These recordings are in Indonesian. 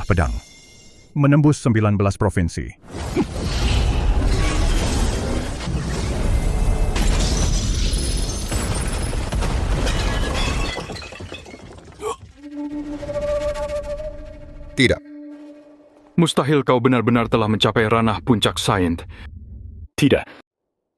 pedang. Menembus 19 provinsi. Tidak. Mustahil kau benar-benar telah mencapai ranah puncak Saint. Tidak.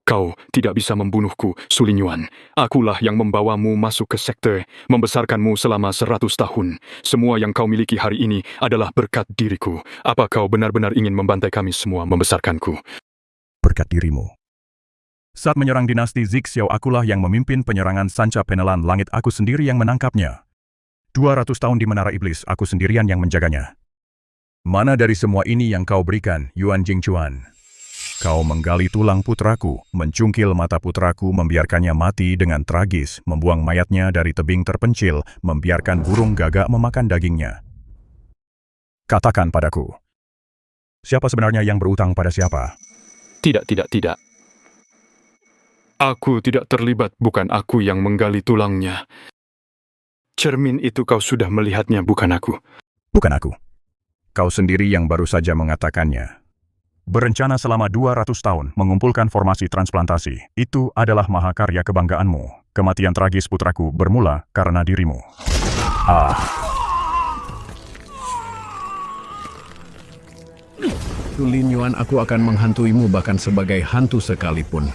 Kau tidak bisa membunuhku, Su Lingyuan. Akulah yang membawamu masuk ke sekte, membesarkanmu selama 100 tahun. Semua yang kau miliki hari ini adalah berkat diriku. Apa kau benar-benar ingin membantai kami semua membesarkanku? Berkat dirimu. Saat menyerang dinasti Zixiao, akulah yang memimpin penyerangan sanca penelan langit, aku sendiri yang menangkapnya. 200 tahun di Menara Iblis, aku sendirian yang menjaganya. Mana dari semua ini yang kau berikan, Yuan Jingchuan? Kau menggali tulang putraku, mencungkil mata putraku, membiarkannya mati dengan tragis, membuang mayatnya dari tebing terpencil, membiarkan burung gagak memakan dagingnya. Katakan padaku, siapa sebenarnya yang berutang pada siapa? Tidak. Aku tidak terlibat, bukan aku yang menggali tulangnya. Cermin itu kau sudah melihatnya, bukan aku. Bukan aku. Kau sendiri yang baru saja mengatakannya. Berencana selama 200 tahun mengumpulkan formasi transplantasi. Itu adalah mahakarya kebanggaanmu. Kematian tragis putraku bermula karena dirimu. Su Lingyuan, aku akan menghantuimu bahkan sebagai hantu sekalipun.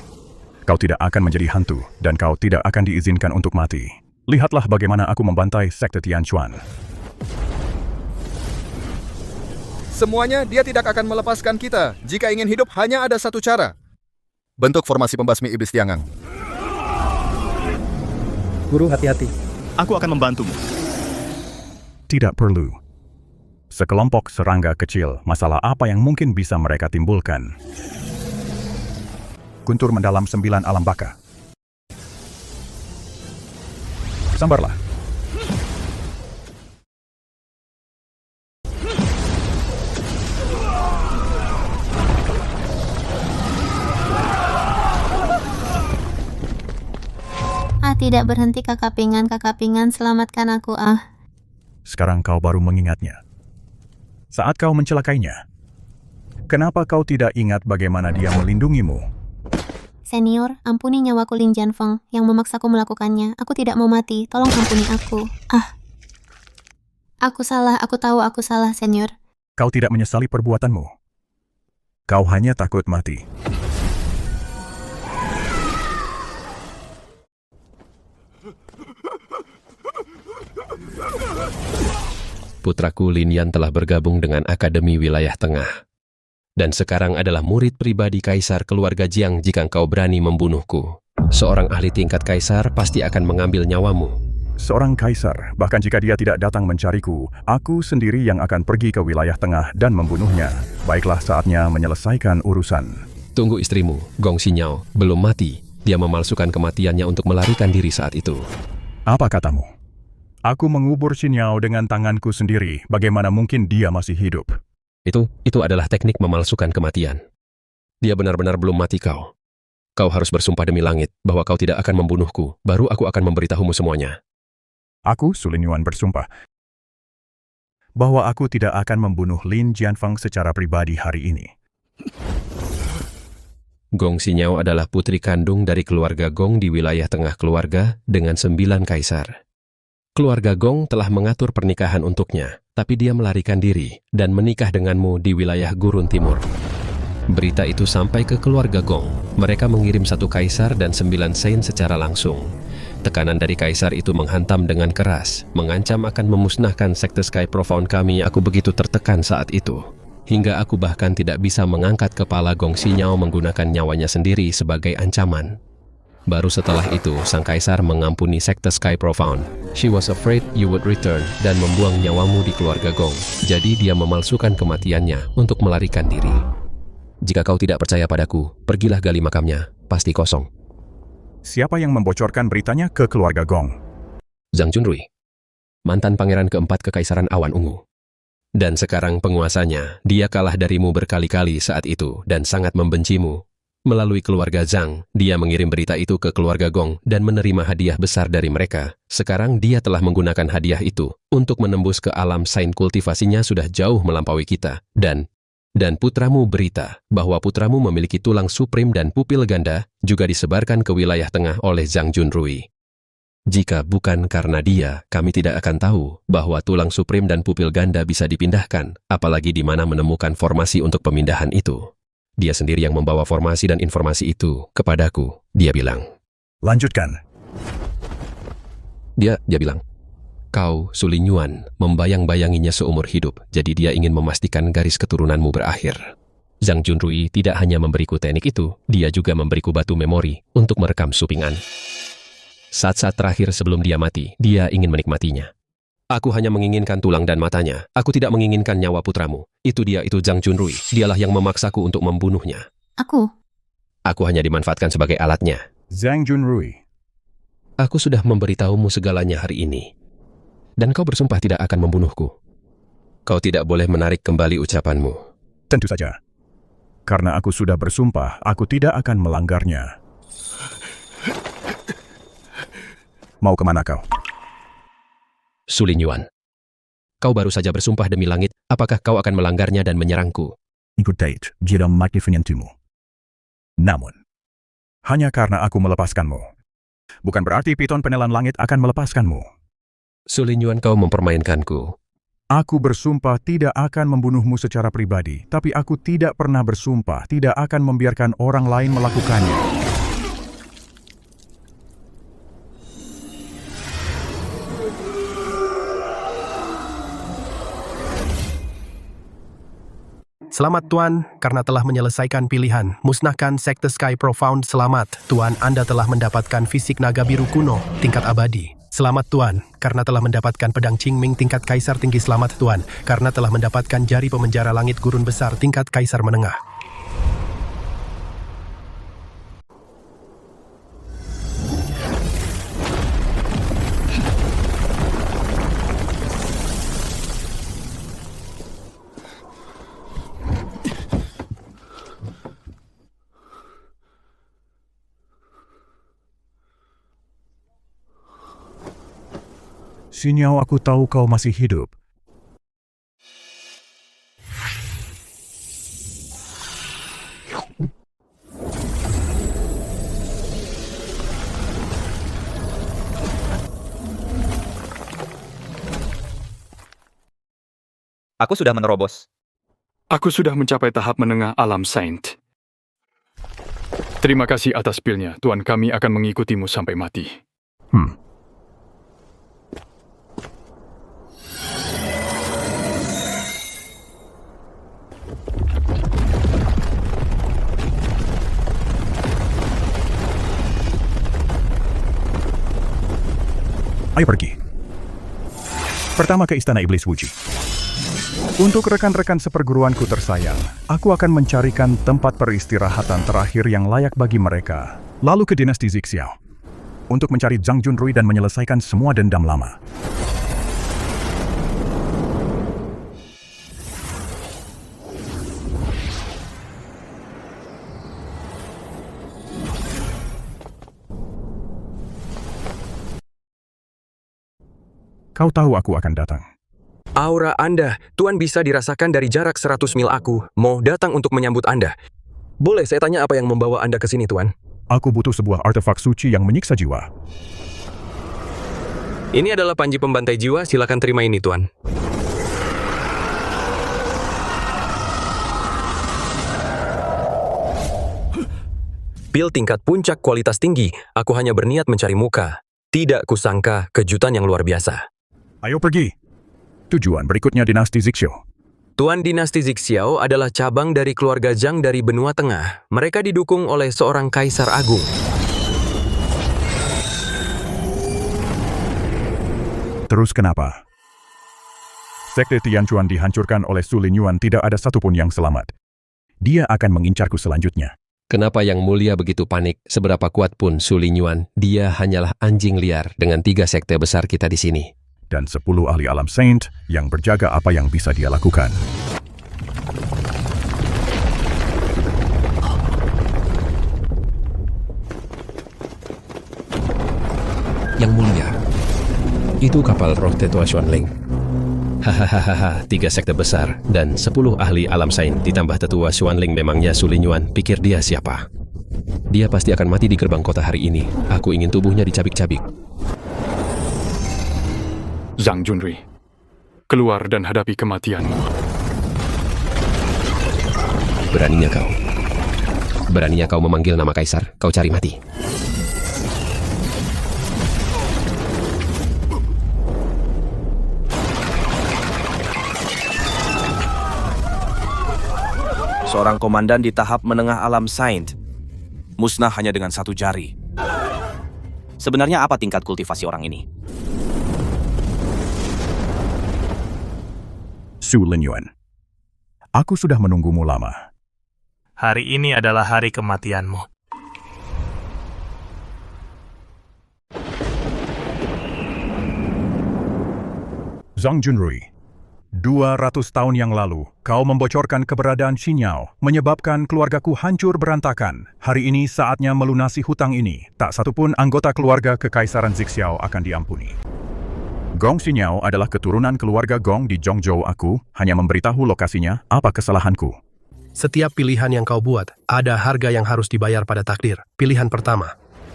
Kau tidak akan menjadi hantu, dan kau tidak akan diizinkan untuk mati. Lihatlah bagaimana aku membantai sekte Tianquan. Semuanya dia tidak akan melepaskan kita. Jika ingin hidup hanya ada satu cara. Bentuk formasi pembasmi iblis Tiangang. Guru, hati-hati. Aku akan membantumu. Tidak perlu. Sekelompok serangga kecil, masalah apa yang mungkin bisa mereka timbulkan? Guntur mendalam 9 alam baka. Sambarlah. Tidak berhenti, Kakak Pingan, selamatkan aku, Sekarang kau baru mengingatnya. Saat kau mencelakainya, kenapa kau tidak ingat bagaimana dia melindungimu? Senior, ampuni nyawaku Lin Jianfeng yang memaksaku melakukannya. Aku tidak mau mati, tolong ampuni aku. Aku salah, aku tahu aku salah, senior. Kau tidak menyesali perbuatanmu. Kau hanya takut mati. Putraku Lin Yan telah bergabung dengan Akademi Wilayah Tengah. Dan sekarang adalah murid pribadi Kaisar keluarga Jiang jika engkau berani membunuhku. Seorang ahli tingkat Kaisar pasti akan mengambil nyawamu. Seorang Kaisar, bahkan jika dia tidak datang mencariku, aku sendiri yang akan pergi ke wilayah tengah dan membunuhnya. Baiklah, saatnya menyelesaikan urusan. Tunggu, istrimu, Gong Xinyao, belum mati. Dia memalsukan kematiannya untuk melarikan diri saat itu. Apa katamu? Aku mengubur Xinyao dengan tanganku sendiri. Bagaimana mungkin dia masih hidup? Itu adalah teknik memalsukan kematian. Dia benar-benar belum mati kau. Kau harus bersumpah demi langit bahwa kau tidak akan membunuhku. Baru aku akan memberitahumu semuanya. Aku, Su Lingyuan, bersumpah bahwa aku tidak akan membunuh Lin Jianfeng secara pribadi hari ini. Gong Xinyao adalah putri kandung dari keluarga Gong di wilayah tengah keluarga dengan 9 kaisar. Keluarga Gong telah mengatur pernikahan untuknya, tapi dia melarikan diri dan menikah denganmu di wilayah Gurun Timur. Berita itu sampai ke keluarga Gong. Mereka mengirim 1 kaisar dan 9 saint secara langsung. Tekanan dari kaisar itu menghantam dengan keras, mengancam akan memusnahkan sekte Sky Profound kami. Aku begitu tertekan saat itu, hingga aku bahkan tidak bisa mengangkat kepala Gong Xinyao menggunakan nyawanya sendiri sebagai ancaman. Baru setelah itu, sang kaisar mengampuni sekte Sky Profound. She was afraid you would return dan membuang nyawamu di keluarga Gong. Jadi dia memalsukan kematiannya untuk melarikan diri. Jika kau tidak percaya padaku, pergilah gali makamnya, pasti kosong. Siapa yang membocorkan beritanya ke keluarga Gong? Zhang Junrui, mantan pangeran keempat Kekaisaran Awan Ungu. Dan sekarang penguasanya, dia kalah darimu berkali-kali saat itu dan sangat membencimu. Melalui keluarga Zhang, dia mengirim berita itu ke keluarga Gong dan menerima hadiah besar dari mereka. Sekarang dia telah menggunakan hadiah itu untuk menembus ke alam Saint. Kultivasinya sudah jauh melampaui kita. Dan putramu berita bahwa putramu memiliki tulang suprim dan pupil ganda juga disebarkan ke wilayah tengah oleh Zhang Junrui. Jika bukan karena dia, kami tidak akan tahu bahwa tulang suprim dan pupil ganda bisa dipindahkan, apalagi di mana menemukan formasi untuk pemindahan itu. Dia sendiri yang membawa formasi dan informasi itu kepadaku, dia bilang. Lanjutkan. Dia bilang, kau, Su Lingyuan, membayang-bayanginya seumur hidup, jadi dia ingin memastikan garis keturunanmu berakhir. Zhang Junrui tidak hanya memberiku teknik itu, dia juga memberiku batu memori untuk merekam supingan. Saat-saat terakhir sebelum dia mati, dia ingin menikmatinya. Aku hanya menginginkan tulang dan matanya. Aku tidak menginginkan nyawa putramu. Itu Zhang Junrui. Dialah yang memaksaku untuk membunuhnya. Aku hanya dimanfaatkan sebagai alatnya. Zhang Junrui. Aku sudah memberitahumu segalanya hari ini. Dan kau bersumpah tidak akan membunuhku. Kau tidak boleh menarik kembali ucapanmu. Tentu saja. Karena aku sudah bersumpah, aku tidak akan melanggarnya. Mau kemana kau? Su Lingyuan, kau baru saja bersumpah demi langit, apakah kau akan melanggarnya dan menyerangku? Ikut date, jika mati penyentuhmu. Namun, hanya karena aku melepaskanmu, bukan berarti piton penelan langit akan melepaskanmu. Su Lingyuan, kau mempermainkanku. Aku bersumpah tidak akan membunuhmu secara pribadi, tapi aku tidak pernah bersumpah tidak akan membiarkan orang lain melakukannya. Selamat Tuan, karena telah menyelesaikan pilihan. Musnahkan Sekte Sky Profound. Selamat, Tuan, Anda telah mendapatkan fisik naga biru kuno, tingkat abadi. Selamat Tuan, karena telah mendapatkan pedang Qingming tingkat Kaisar Tinggi. Selamat Tuan, karena telah mendapatkan jari pemenjara langit gurun besar tingkat Kaisar Menengah. Sinyal aku tahu kau masih hidup. Aku sudah menerobos. Aku sudah mencapai tahap menengah alam Saint. Terima kasih atas pilnya. Tuan kami akan mengikutimu sampai mati. Ayo pergi. Pertama ke Istana Iblis Wuji. Untuk rekan-rekan seperguruanku tersayang, aku akan mencarikan tempat peristirahatan terakhir yang layak bagi mereka. Lalu ke dinasti Zixiao. Untuk mencari Zhang Junrui dan menyelesaikan semua dendam lama. Kau tahu aku akan datang. Aura Anda, Tuan bisa dirasakan dari jarak 100 mil. Aku mau datang untuk menyambut Anda. Boleh saya tanya apa yang membawa Anda ke sini, Tuan? Aku butuh sebuah artefak suci yang menyiksa jiwa. Ini adalah panji pembantai jiwa, silakan terima ini, Tuan. Pil tingkat puncak kualitas tinggi, aku hanya berniat mencari muka. Tidak kusangka kejutan yang luar biasa. Ayo pergi. Tujuan berikutnya dinasti Zixiao. Tuan dinasti Zixiao adalah cabang dari keluarga Zhang dari benua tengah. Mereka didukung oleh seorang kaisar agung. Terus kenapa? Sekte Tianchuan dihancurkan oleh Su Lingyuan, tidak ada satupun yang selamat. Dia akan mengincarku selanjutnya. Kenapa Yang Mulia begitu panik? Seberapa kuat pun Su Lingyuan, dia hanyalah anjing liar dengan 3 sekte besar kita di sini. Dan 10 ahli alam Saint yang berjaga apa yang bisa dia lakukan. Yang mulia, itu kapal roh Tetua Xuanling. Hahaha, 3 sekte besar dan 10 ahli alam sains ditambah Tetua Xuanling, memangnya Su Lingyuan pikir dia siapa? Dia pasti akan mati di gerbang kota hari ini. Aku ingin tubuhnya dicabik-cabik. Zhang Junrui, keluar dan hadapi kematianmu. Beraninya kau memanggil nama Kaisar, kau cari mati. Seorang komandan di tahap menengah alam sains, musnah hanya dengan 1 jari. Sebenarnya apa tingkat kultivasi orang ini? Su Lingyuan, aku sudah menunggumu lama. Hari ini adalah hari kematianmu. Zhang Junrui, 200 tahun yang lalu, kau membocorkan keberadaan Xinyao, menyebabkan keluargaku hancur berantakan. Hari ini saatnya melunasi hutang ini. Tak satupun anggota keluarga Kekaisaran Zixiao akan diampuni. Gong Xinyao adalah keturunan keluarga Gong di Zhongzhou. Aku hanya memberitahu lokasinya. Apa kesalahanku? Setiap pilihan yang kau buat, ada harga yang harus dibayar pada takdir. Pilihan pertama,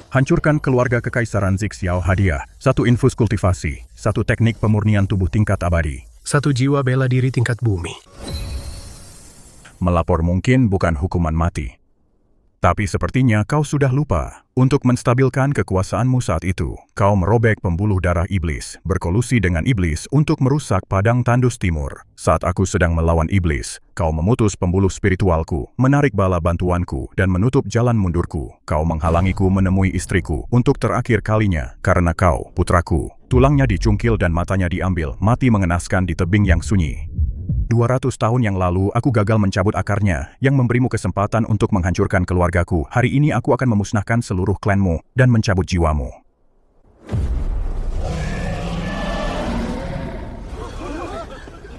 Hancurkan keluarga Kekaisaran Zixiao. Hadiah, 1 infus kultivasi, 1 teknik pemurnian tubuh tingkat abadi. 1 jiwa bela diri tingkat bumi. Melapor mungkin bukan hukuman mati. Tapi sepertinya kau sudah lupa. Untuk menstabilkan kekuasaanmu saat itu, kau merobek pembuluh darah iblis, berkolusi dengan iblis untuk merusak padang tandus timur. Saat aku sedang melawan iblis, kau memutus pembuluh spiritualku, menarik bala bantuanku, dan menutup jalan mundurku. Kau menghalangiku menemui istriku untuk terakhir kalinya, karena kau, putraku, tulangnya dicungkil dan matanya diambil, mati mengenaskan di tebing yang sunyi. 200 tahun yang lalu, aku gagal mencabut akarnya, yang memberimu kesempatan untuk menghancurkan keluargaku. Hari ini aku akan memusnahkan seluruh klanmu dan mencabut jiwamu.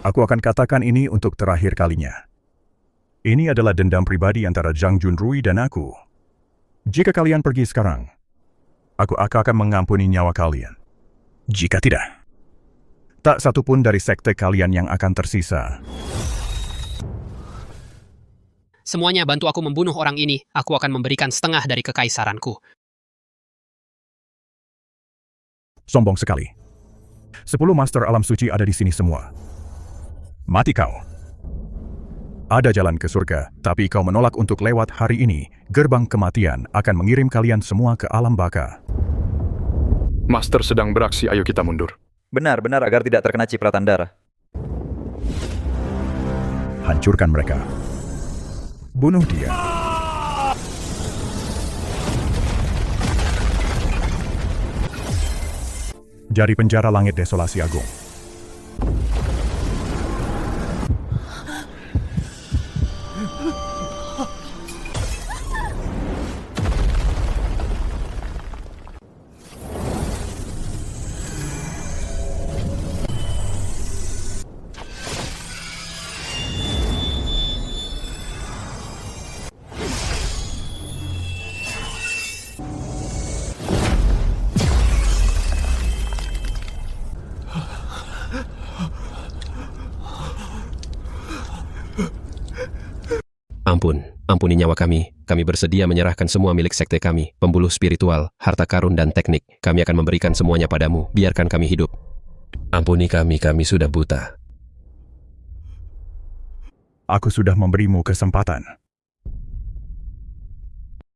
Aku akan katakan ini untuk terakhir kalinya. Ini adalah dendam pribadi antara Zhang Junrui dan aku. Jika kalian pergi sekarang, aku akan mengampuni nyawa kalian. Jika tidak, tak satupun dari sekte kalian yang akan tersisa. Semuanya bantu aku membunuh orang ini. Aku akan memberikan setengah dari kekaisaranku. Sombong sekali. 10 master alam suci ada di sini semua. Mati kau. Ada jalan ke surga, tapi kau menolak untuk lewat hari ini. Gerbang kematian akan mengirim kalian semua ke alam baka. Master sedang beraksi, ayo kita mundur. Benar-benar agar tidak terkena cipratan darah. Hancurkan mereka. Bunuh dia. Jari penjara langit desolasi agung. Ampuni nyawa kami. Kami bersedia menyerahkan semua milik sekte kami, pembuluh spiritual, harta karun dan teknik. Kami akan memberikan semuanya padamu. Biarkan kami hidup. Ampuni kami sudah buta. Aku sudah memberimu kesempatan.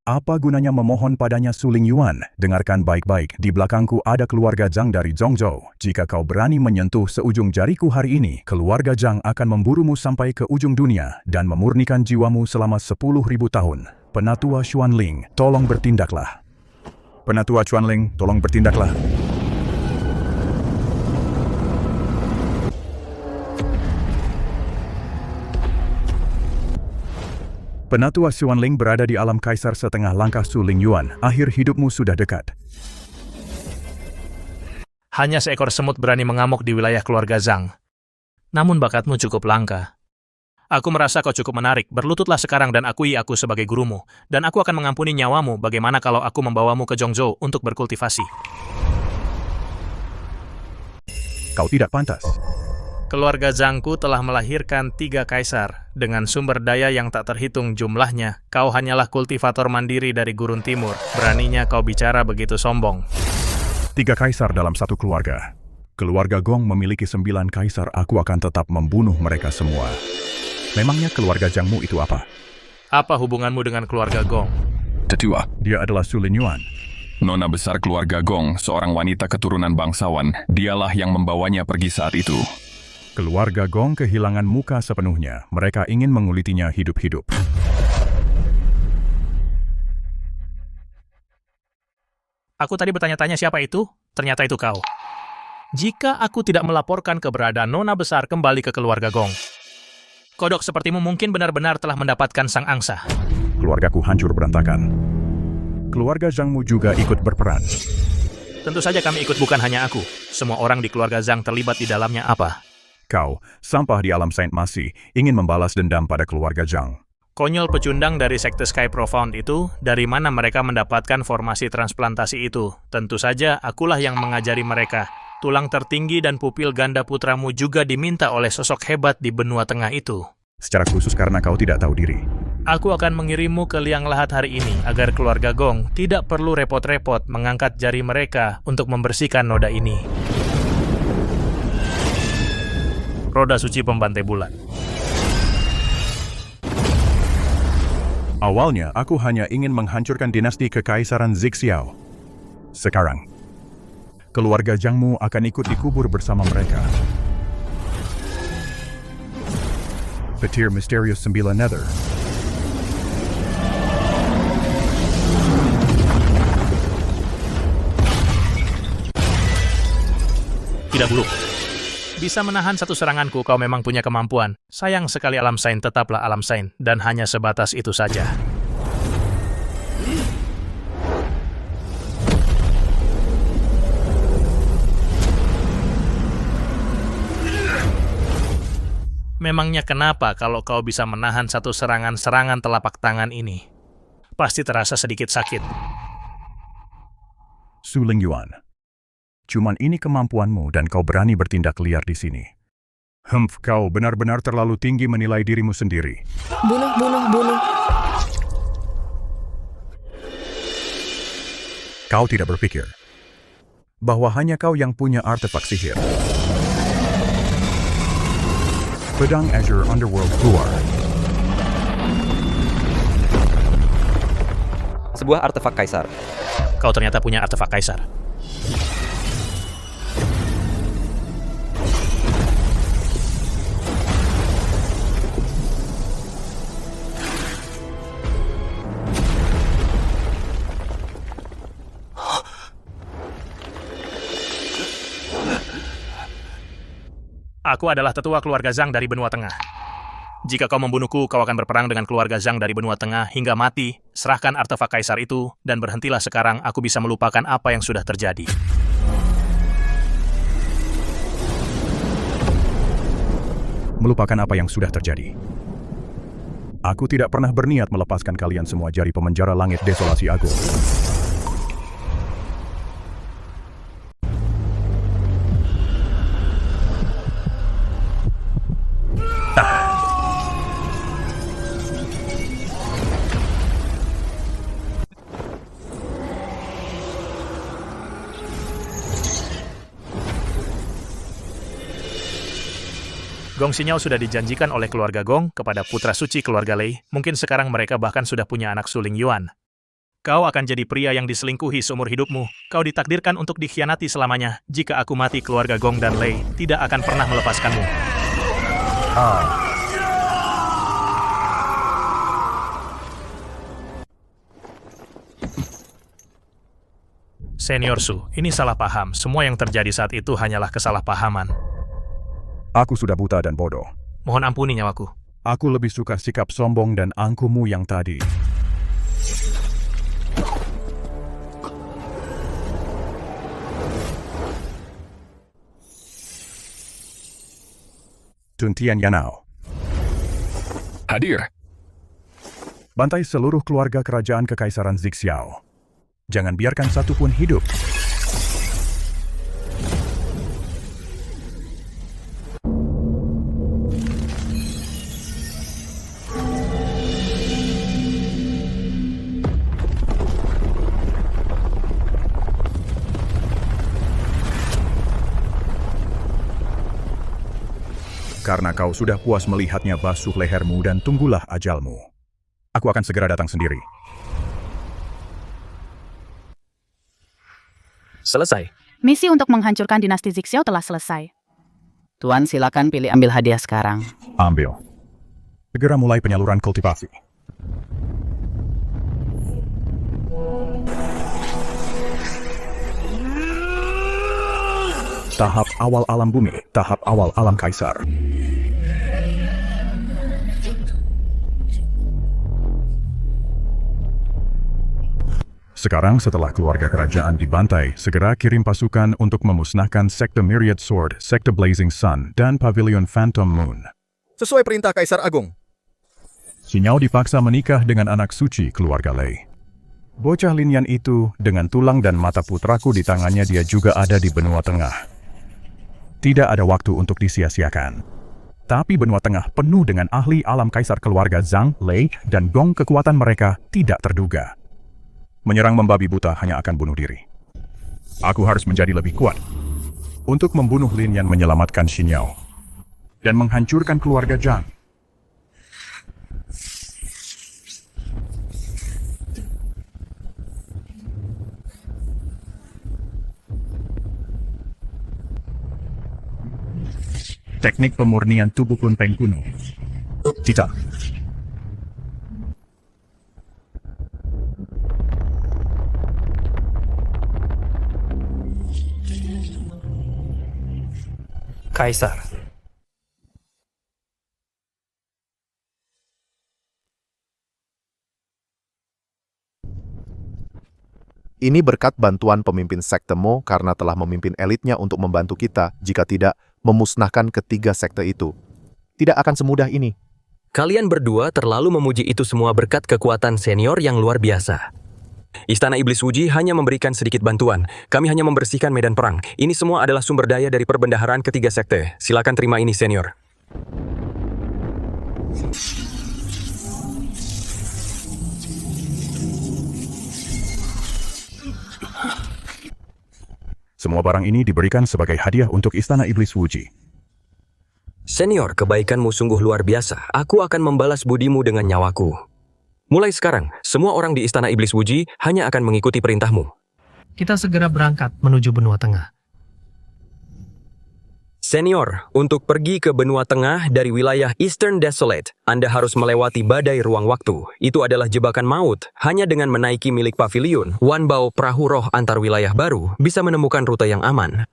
Apa gunanya memohon padanya Su Lingyuan? Dengarkan baik-baik, di belakangku ada keluarga Zhang dari Zhongzhou. Jika kau berani menyentuh seujung jariku hari ini, keluarga Zhang akan memburumu sampai ke ujung dunia dan memurnikan jiwamu selama 10.000 tahun. Penatua Xuanling, tolong bertindaklah. Penatua Xuanling, tolong bertindaklah. Penatua Xuanling berada di alam kaisar setengah langkah Su Lingyuan. Akhir hidupmu sudah dekat. Hanya seekor semut berani mengamuk di wilayah keluarga Zhang. Namun bakatmu cukup langka. Aku merasa kau cukup menarik. Berlututlah sekarang dan akui aku sebagai gurumu. Dan aku akan mengampuni nyawamu. Bagaimana kalau aku membawamu ke Zhongzhou untuk berkultivasi? Kau tidak pantas. Keluarga Zhangku telah melahirkan 3 kaisar. Dengan sumber daya yang tak terhitung jumlahnya, kau hanyalah kultivator mandiri dari Gurun Timur. Beraninya kau bicara begitu sombong. 3 kaisar dalam satu keluarga. Keluarga Gong memiliki 9 kaisar, aku akan tetap membunuh mereka semua. Memangnya keluarga Zhangmu itu apa? Apa hubunganmu dengan keluarga Gong? Tetua, Dia adalah Su Linyuan. nona besar keluarga Gong, seorang wanita keturunan bangsawan. Dialah yang membawanya pergi saat itu. Keluarga Gong kehilangan muka sepenuhnya. Mereka ingin mengulitinya hidup-hidup. Aku tadi bertanya-tanya siapa itu? Ternyata itu kau. Jika aku tidak melaporkan keberadaan nona besar kembali ke keluarga Gong, kodok sepertimu mungkin benar-benar telah mendapatkan sang angsa. Keluargaku hancur berantakan. Keluarga Zhangmu juga ikut berperan. Tentu saja kami ikut, bukan hanya aku. Semua orang di keluarga Zhang terlibat di dalamnya. Apa? Kau, sampah di alam Saint masih ingin membalas dendam pada keluarga Zhang. Konyol pecundang dari sekte Sky Profound itu, dari mana mereka mendapatkan formasi transplantasi itu? Tentu saja akulah yang mengajari mereka. Tulang tertinggi dan pupil ganda putramu juga diminta oleh sosok hebat di benua tengah itu. Secara khusus karena kau tidak tahu diri. Aku akan mengirimmu ke Liang Lahat hari ini agar keluarga Gong tidak perlu repot-repot mengangkat jari mereka untuk membersihkan noda ini. Roda suci pembantai bulan. Awalnya aku hanya ingin menghancurkan dinasti kekaisaran Zixiao. Sekarang, keluarga Zhangmu akan ikut dikubur bersama mereka. Petir misterius 9 Nether. Tidak buruk. Bisa menahan satu seranganku, kau memang punya kemampuan. Sayang sekali alam Saint tetaplah alam Saint, dan hanya sebatas itu saja. Memangnya kenapa kalau kau bisa menahan satu serangan-serangan telapak tangan ini? Pasti terasa sedikit sakit. Su Lingyuan. Cuman ini kemampuanmu dan kau berani bertindak liar di sini. Kau benar-benar terlalu tinggi menilai dirimu sendiri. Bunuh. Kau tidak berpikir bahwa hanya kau yang punya artefak sihir. Pedang Azure Underworld keluar. Sebuah artefak kaisar. Kau ternyata punya artefak kaisar. Aku adalah tetua keluarga Zhang dari benua tengah. Jika kau membunuhku, kau akan berperang dengan keluarga Zhang dari benua tengah hingga mati. Serahkan artefak kaisar itu, dan berhentilah sekarang. Aku bisa melupakan apa yang sudah terjadi. Melupakan apa yang sudah terjadi. Aku tidak pernah berniat melepaskan kalian semua dari pemenjara langit desolasi agung. Gong Xinyao sudah dijanjikan oleh keluarga Gong kepada putra suci keluarga Lei. Mungkin sekarang mereka bahkan sudah punya anak Su Lingyuan. Kau akan jadi pria yang diselingkuhi seumur hidupmu. Kau ditakdirkan untuk dikhianati selamanya. Jika aku mati, keluarga Gong dan Lei tidak akan pernah melepaskanmu. Senior Su, ini salah paham. Semua yang terjadi saat itu hanyalah kesalahpahaman. Aku sudah buta dan bodoh. Mohon ampuni nyawaku. Aku lebih suka sikap sombong dan angkuhmu yang tadi. Tuntian Yanao. Hadir. Bantai seluruh keluarga kerajaan kekaisaran Zixiao. Jangan biarkan satu pun hidup. karena kau sudah puas melihatnya basuh lehermu dan tunggulah ajalmu. Aku akan segera datang sendiri. Selesai. Misi untuk menghancurkan dinasti Zixiao telah selesai. Tuan, silakan ambil hadiah sekarang. Ambil. Segera mulai penyaluran kultivasi. Tahap awal alam bumi, tahap awal alam kaisar. Sekarang setelah keluarga kerajaan dibantai, segera kirim pasukan untuk memusnahkan sekte Myriad Sword, sekte Blazing Sun, dan Pavilion Phantom Moon. Sesuai perintah Kaisar Agung. Xinyao dipaksa menikah dengan anak suci keluarga Lei. Bocah Lin Yan itu, dengan tulang dan mata putraku di tangannya, dia juga ada di benua tengah. Tidak ada waktu untuk disia-siakan. Tapi benua tengah penuh dengan ahli alam kaisar keluarga Zhang, Lei, dan Gong. Kekuatan mereka tidak terduga. Menyerang membabi buta hanya akan bunuh diri. Aku harus menjadi lebih kuat untuk membunuh Lin Yan, menyelamatkan Xinyao, dan menghancurkan keluarga Zhang. Teknik pemurnian tubuh Kunpeng kuno. Tidak. Kaisar. Ini berkat bantuan pemimpin sekte Mo karena telah memimpin elitnya untuk membantu kita, jika tidak, memusnahkan ketiga sekte itu. Tidak akan semudah ini. Kalian berdua terlalu memuji itu semua berkat kekuatan senior yang luar biasa. Istana Iblis Wuji hanya memberikan sedikit bantuan. Kami hanya membersihkan medan perang. Ini semua adalah sumber daya dari perbendaharaan ketiga sekte. Silakan terima ini, senior. Semua barang ini diberikan sebagai hadiah untuk Istana Iblis Wuji. Senior, kebaikanmu sungguh luar biasa. Aku akan membalas budimu dengan nyawaku. Mulai sekarang, semua orang di Istana Iblis Wuji hanya akan mengikuti perintahmu. Kita segera berangkat menuju benua tengah. Senior, untuk pergi ke benua tengah dari wilayah Eastern Desolate, Anda harus melewati badai ruang waktu. Itu adalah jebakan maut. Hanya dengan menaiki milik pavilion, Wanbao perahu roh antar wilayah baru, bisa menemukan rute yang aman.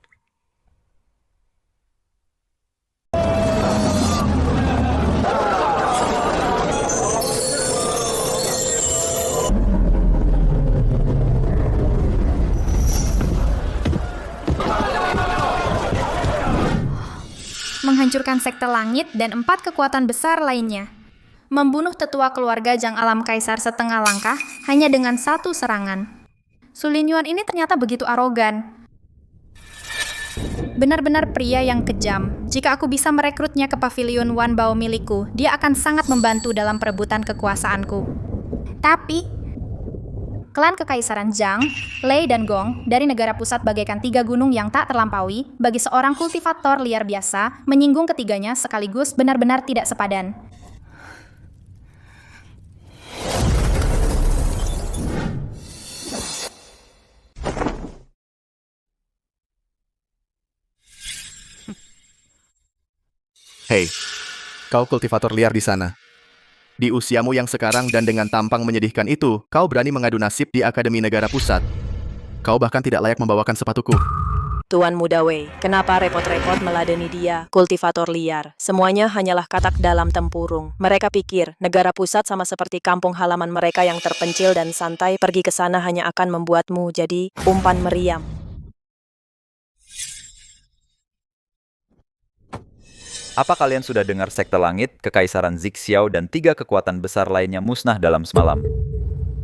Menghancurkan sekte langit dan 4 kekuatan besar lainnya. Membunuh tetua keluarga Zhang Alam Kaisar setengah langkah hanya dengan 1 serangan. Su Linyuan ini ternyata begitu arogan. Benar-benar pria yang kejam. Jika aku bisa merekrutnya ke pavilion Wanbao milikku, dia akan sangat membantu dalam perebutan kekuasaanku. Tapi klan Kekaisaran Zhang, Lei, dan Gong dari negara pusat bagaikan 3 gunung yang tak terlampaui, bagi seorang kultivator liar biasa, menyinggung ketiganya sekaligus benar-benar tidak sepadan. Hei, kau kultivator liar di sana. Di usiamu yang sekarang dan dengan tampang menyedihkan itu, kau berani mengadu nasib di Akademi Negara Pusat. Kau bahkan tidak layak membawakan sepatuku. Tuan Muda Wei, kenapa repot-repot meladeni dia, kultivator liar? Semuanya hanyalah katak dalam tempurung. Mereka pikir, negara pusat sama seperti kampung halaman mereka yang terpencil dan santai, pergi ke sana hanya akan membuatmu jadi umpan meriam. Apa kalian sudah dengar sekte langit, kekaisaran Zixiao, dan 3 kekuatan besar lainnya musnah dalam semalam?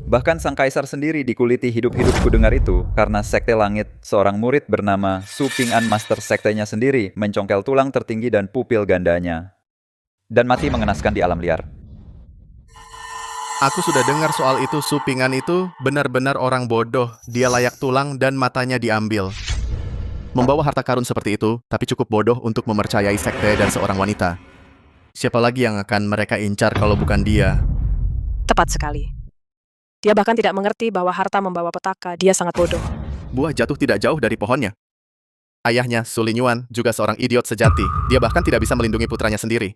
Bahkan sang kaisar sendiri dikuliti hidup-hidup kudengar itu, karena sekte langit, seorang murid bernama Su Ping'an master sektenya sendiri, mencongkel tulang tertinggi dan pupil gandanya, dan mati mengenaskan di alam liar. Aku sudah dengar soal itu. Su Ping'an itu benar-benar orang bodoh. Dia layak tulang dan matanya diambil. Membawa harta karun seperti itu, tapi cukup bodoh untuk mempercayai sekte dan seorang wanita. Siapa lagi yang akan mereka incar kalau bukan dia? Tepat sekali. Dia bahkan tidak mengerti bahwa harta membawa petaka. Dia sangat bodoh. Buah jatuh tidak jauh dari pohonnya. Ayahnya, Su Linyuan, juga seorang idiot sejati. Dia bahkan tidak bisa melindungi putranya sendiri.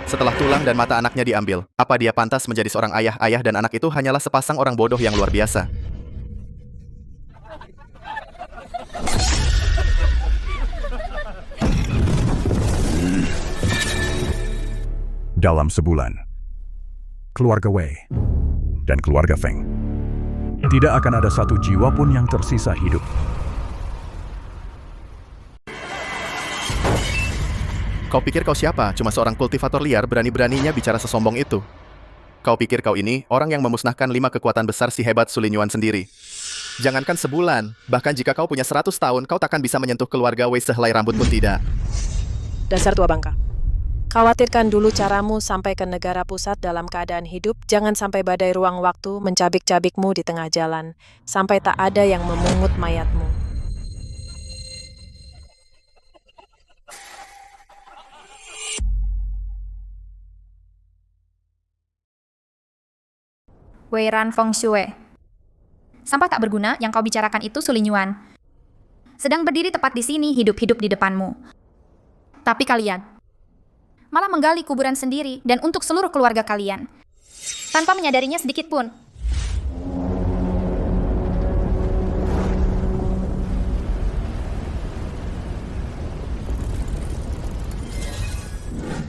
Setelah tulang dan mata anaknya diambil, apa dia pantas menjadi seorang ayah? Ayah dan anak itu hanyalah sepasang orang bodoh yang luar biasa. Dalam sebulan, keluarga Wei dan keluarga Feng tidak akan ada satu jiwa pun yang tersisa hidup. Kau pikir kau siapa? Cuma seorang kultivator liar berani-beraninya bicara sesombong itu. Kau pikir kau ini orang yang memusnahkan 5 kekuatan besar si hebat Su Linyuan sendiri. Jangankan sebulan, bahkan jika kau punya 100 tahun, kau takkan bisa menyentuh keluarga Wei sehelai rambut pun tidak. Dasar tua bangka. Khawatirkan dulu caramu sampai ke negara pusat dalam keadaan hidup. Jangan sampai badai ruang waktu mencabik-cabikmu di tengah jalan. Sampai tak ada yang memungut mayatmu. Wei Ran Feng Shui. Sampah tak berguna yang kau bicarakan itu Su Linyuan. Sedang berdiri tepat di sini, hidup-hidup di depanmu. Tapi kalian malah menggali kuburan sendiri dan untuk seluruh keluarga kalian, tanpa menyadarinya sedikit pun.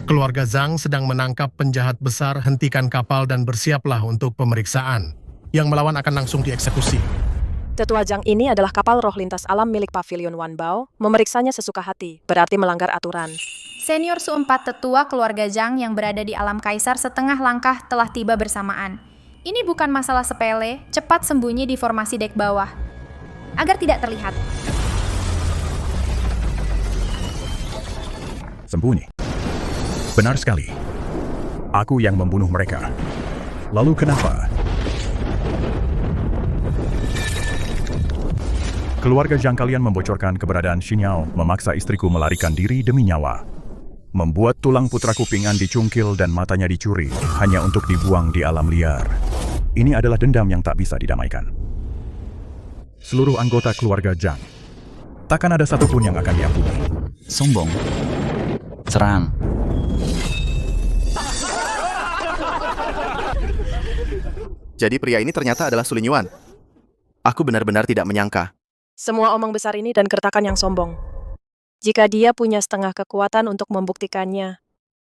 Keluarga Zhang sedang menangkap penjahat besar. Hentikan kapal dan bersiaplah untuk pemeriksaan. Yang melawan akan langsung dieksekusi. Tetua Zhang ini adalah kapal roh lintas alam milik Pavilion Wanbao. Memeriksanya sesuka hati, berarti melanggar aturan. Senior Su-4 tetua keluarga Zhang yang berada di alam kaisar setengah langkah telah tiba bersamaan. Ini bukan masalah sepele, cepat sembunyi di formasi dek bawah, agar tidak terlihat. Sembunyi. Benar sekali. Aku yang membunuh mereka. Lalu kenapa? Keluarga Zhang kalian membocorkan keberadaan Xinyao, memaksa istriku melarikan diri demi nyawa. Membuat tulang putra kupingan dicungkil dan matanya dicuri, hanya untuk dibuang di alam liar. Ini adalah dendam yang tak bisa didamaikan. Seluruh anggota keluarga Zhang, takkan ada satupun yang akan diampuni. Sombong. Serang. Jadi pria ini ternyata adalah Su Linyuan. Aku benar-benar tidak menyangka. Semua omong besar ini dan kertakan yang sombong. Jika dia punya setengah kekuatan untuk membuktikannya,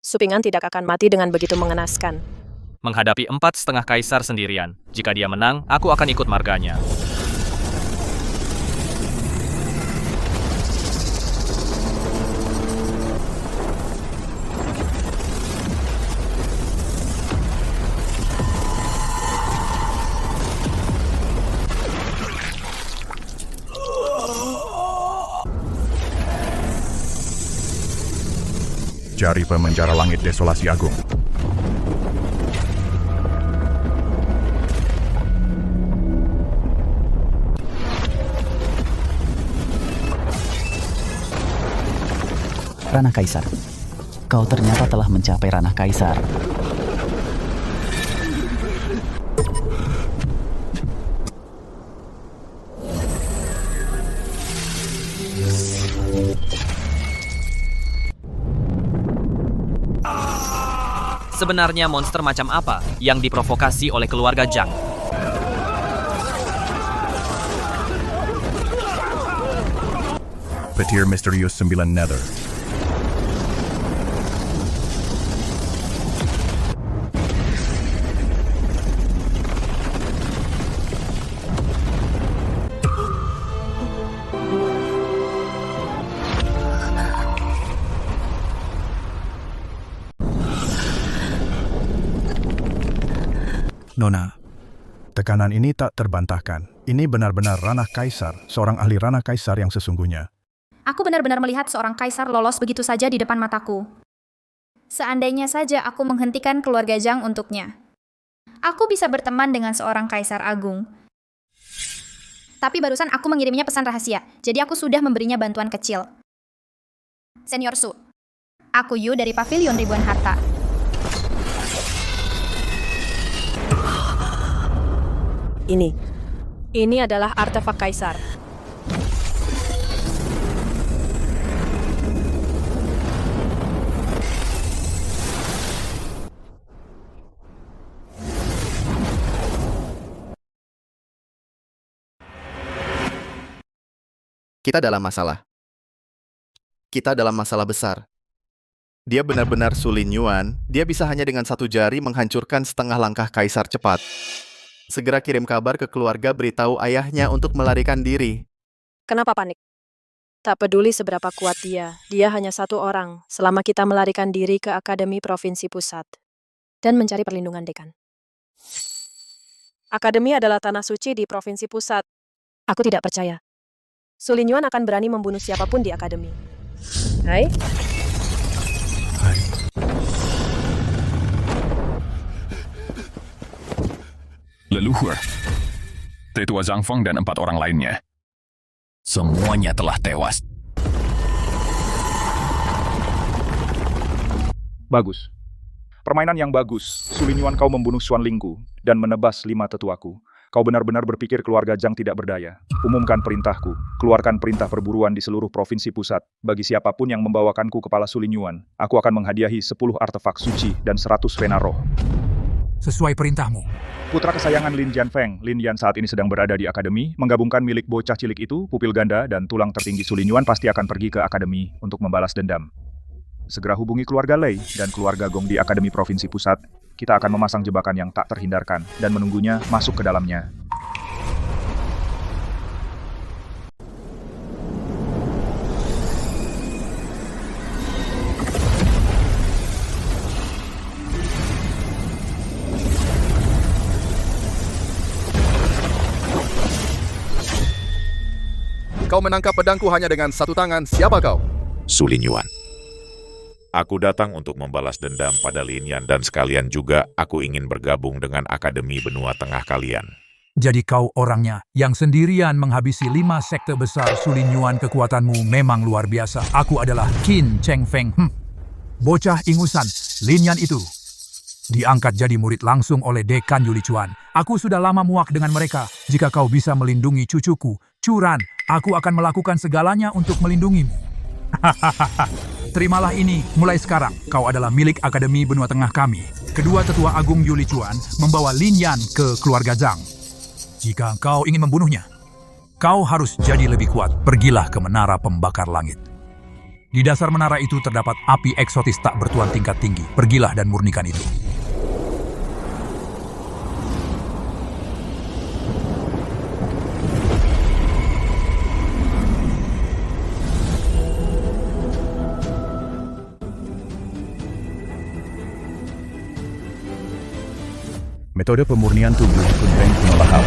Su Ping'an tidak akan mati dengan begitu mengenaskan. Menghadapi 4,5 kaisar sendirian. Jika dia menang, aku akan ikut marganya. Jari pemenjara langit desolasi agung. Ranah Kaisar. Kau ternyata telah mencapai ranah Kaisar. Sebenarnya monster macam apa yang diprovokasi oleh keluarga Zhang? Petir misterius 9 Nether. Nona, tekanan ini tak terbantahkan. Ini benar-benar ranah kaisar, seorang ahli ranah kaisar yang sesungguhnya. Aku benar-benar melihat seorang kaisar lolos begitu saja di depan mataku. Seandainya saja aku menghentikan keluarga Zhang untuknya, aku bisa berteman dengan seorang kaisar agung. Tapi barusan aku mengirimnya pesan rahasia, jadi aku sudah memberinya bantuan kecil. Senior Su, aku Yu dari Pavilion Ribuan Harta. Ini adalah artefak kaisar. Kita dalam masalah. Kita dalam masalah besar. Dia benar-benar Su Linyuan, dia bisa hanya dengan satu jari menghancurkan setengah langkah kaisar cepat. Segera kirim kabar ke keluarga beritahu ayahnya untuk melarikan diri. Kenapa panik? Tak peduli seberapa kuat dia hanya satu orang selama kita melarikan diri ke Akademi Provinsi Pusat dan mencari perlindungan dekan. Akademi adalah tanah suci di Provinsi Pusat. Aku tidak percaya. Su Linyuan akan berani membunuh siapapun di Akademi. Hai. Leluhur, Tetua Zhang Feng dan 4 orang lainnya. Semuanya telah tewas. Bagus. Permainan yang bagus. Su Linyuan, kau membunuh Xuan Lingku dan menebas 5 tetuaku. Kau benar-benar berpikir keluarga Zhang tidak berdaya. Umumkan perintahku. Keluarkan perintah perburuan di seluruh provinsi pusat. Bagi siapapun yang membawakanku kepala Su Linyuan, aku akan menghadiahi 10 artefak suci dan 100 vena roh. Sesuai perintahmu. Putra kesayangan Lin Jianfeng, Lin Yan saat ini sedang berada di akademi. Menggabungkan milik bocah cilik itu, pupil ganda dan tulang tertinggi Su Linyuan pasti akan pergi ke akademi untuk membalas dendam. Segera hubungi keluarga Lei dan keluarga Gong di Akademi Provinsi Pusat. Kita akan memasang jebakan yang tak terhindarkan dan menunggunya masuk ke dalamnya. Kau menangkap pedangku hanya dengan satu tangan. Siapa kau? Su Linyuan. Aku datang untuk membalas dendam pada Lin Yan dan sekalian juga aku ingin bergabung dengan Akademi Benua Tengah kalian. Jadi kau orangnya yang sendirian menghabisi 5 sekte besar. Su Linyuan, kekuatanmu memang luar biasa. Aku adalah Qin Cheng Feng. Bocah ingusan Lin Yan itu diangkat jadi murid langsung oleh Dekan Yu Lichuan. Aku sudah lama muak dengan mereka. Jika kau bisa melindungi cucuku, Curan, aku akan melakukan segalanya untuk melindungimu. Terimalah ini, mulai sekarang kau adalah milik Akademi Benua Tengah kami. Kedua tetua agung Yu Lichuan membawa Lin Yan ke keluarga Zhang. Jika kau ingin membunuhnya, kau harus jadi lebih kuat. Pergilah ke menara pembakar langit. Di dasar menara itu terdapat api eksotis tak bertuan tingkat tinggi. Pergilah dan murnikan itu. Metode pemurnian tubuh Kunpeng Kuno Lahap.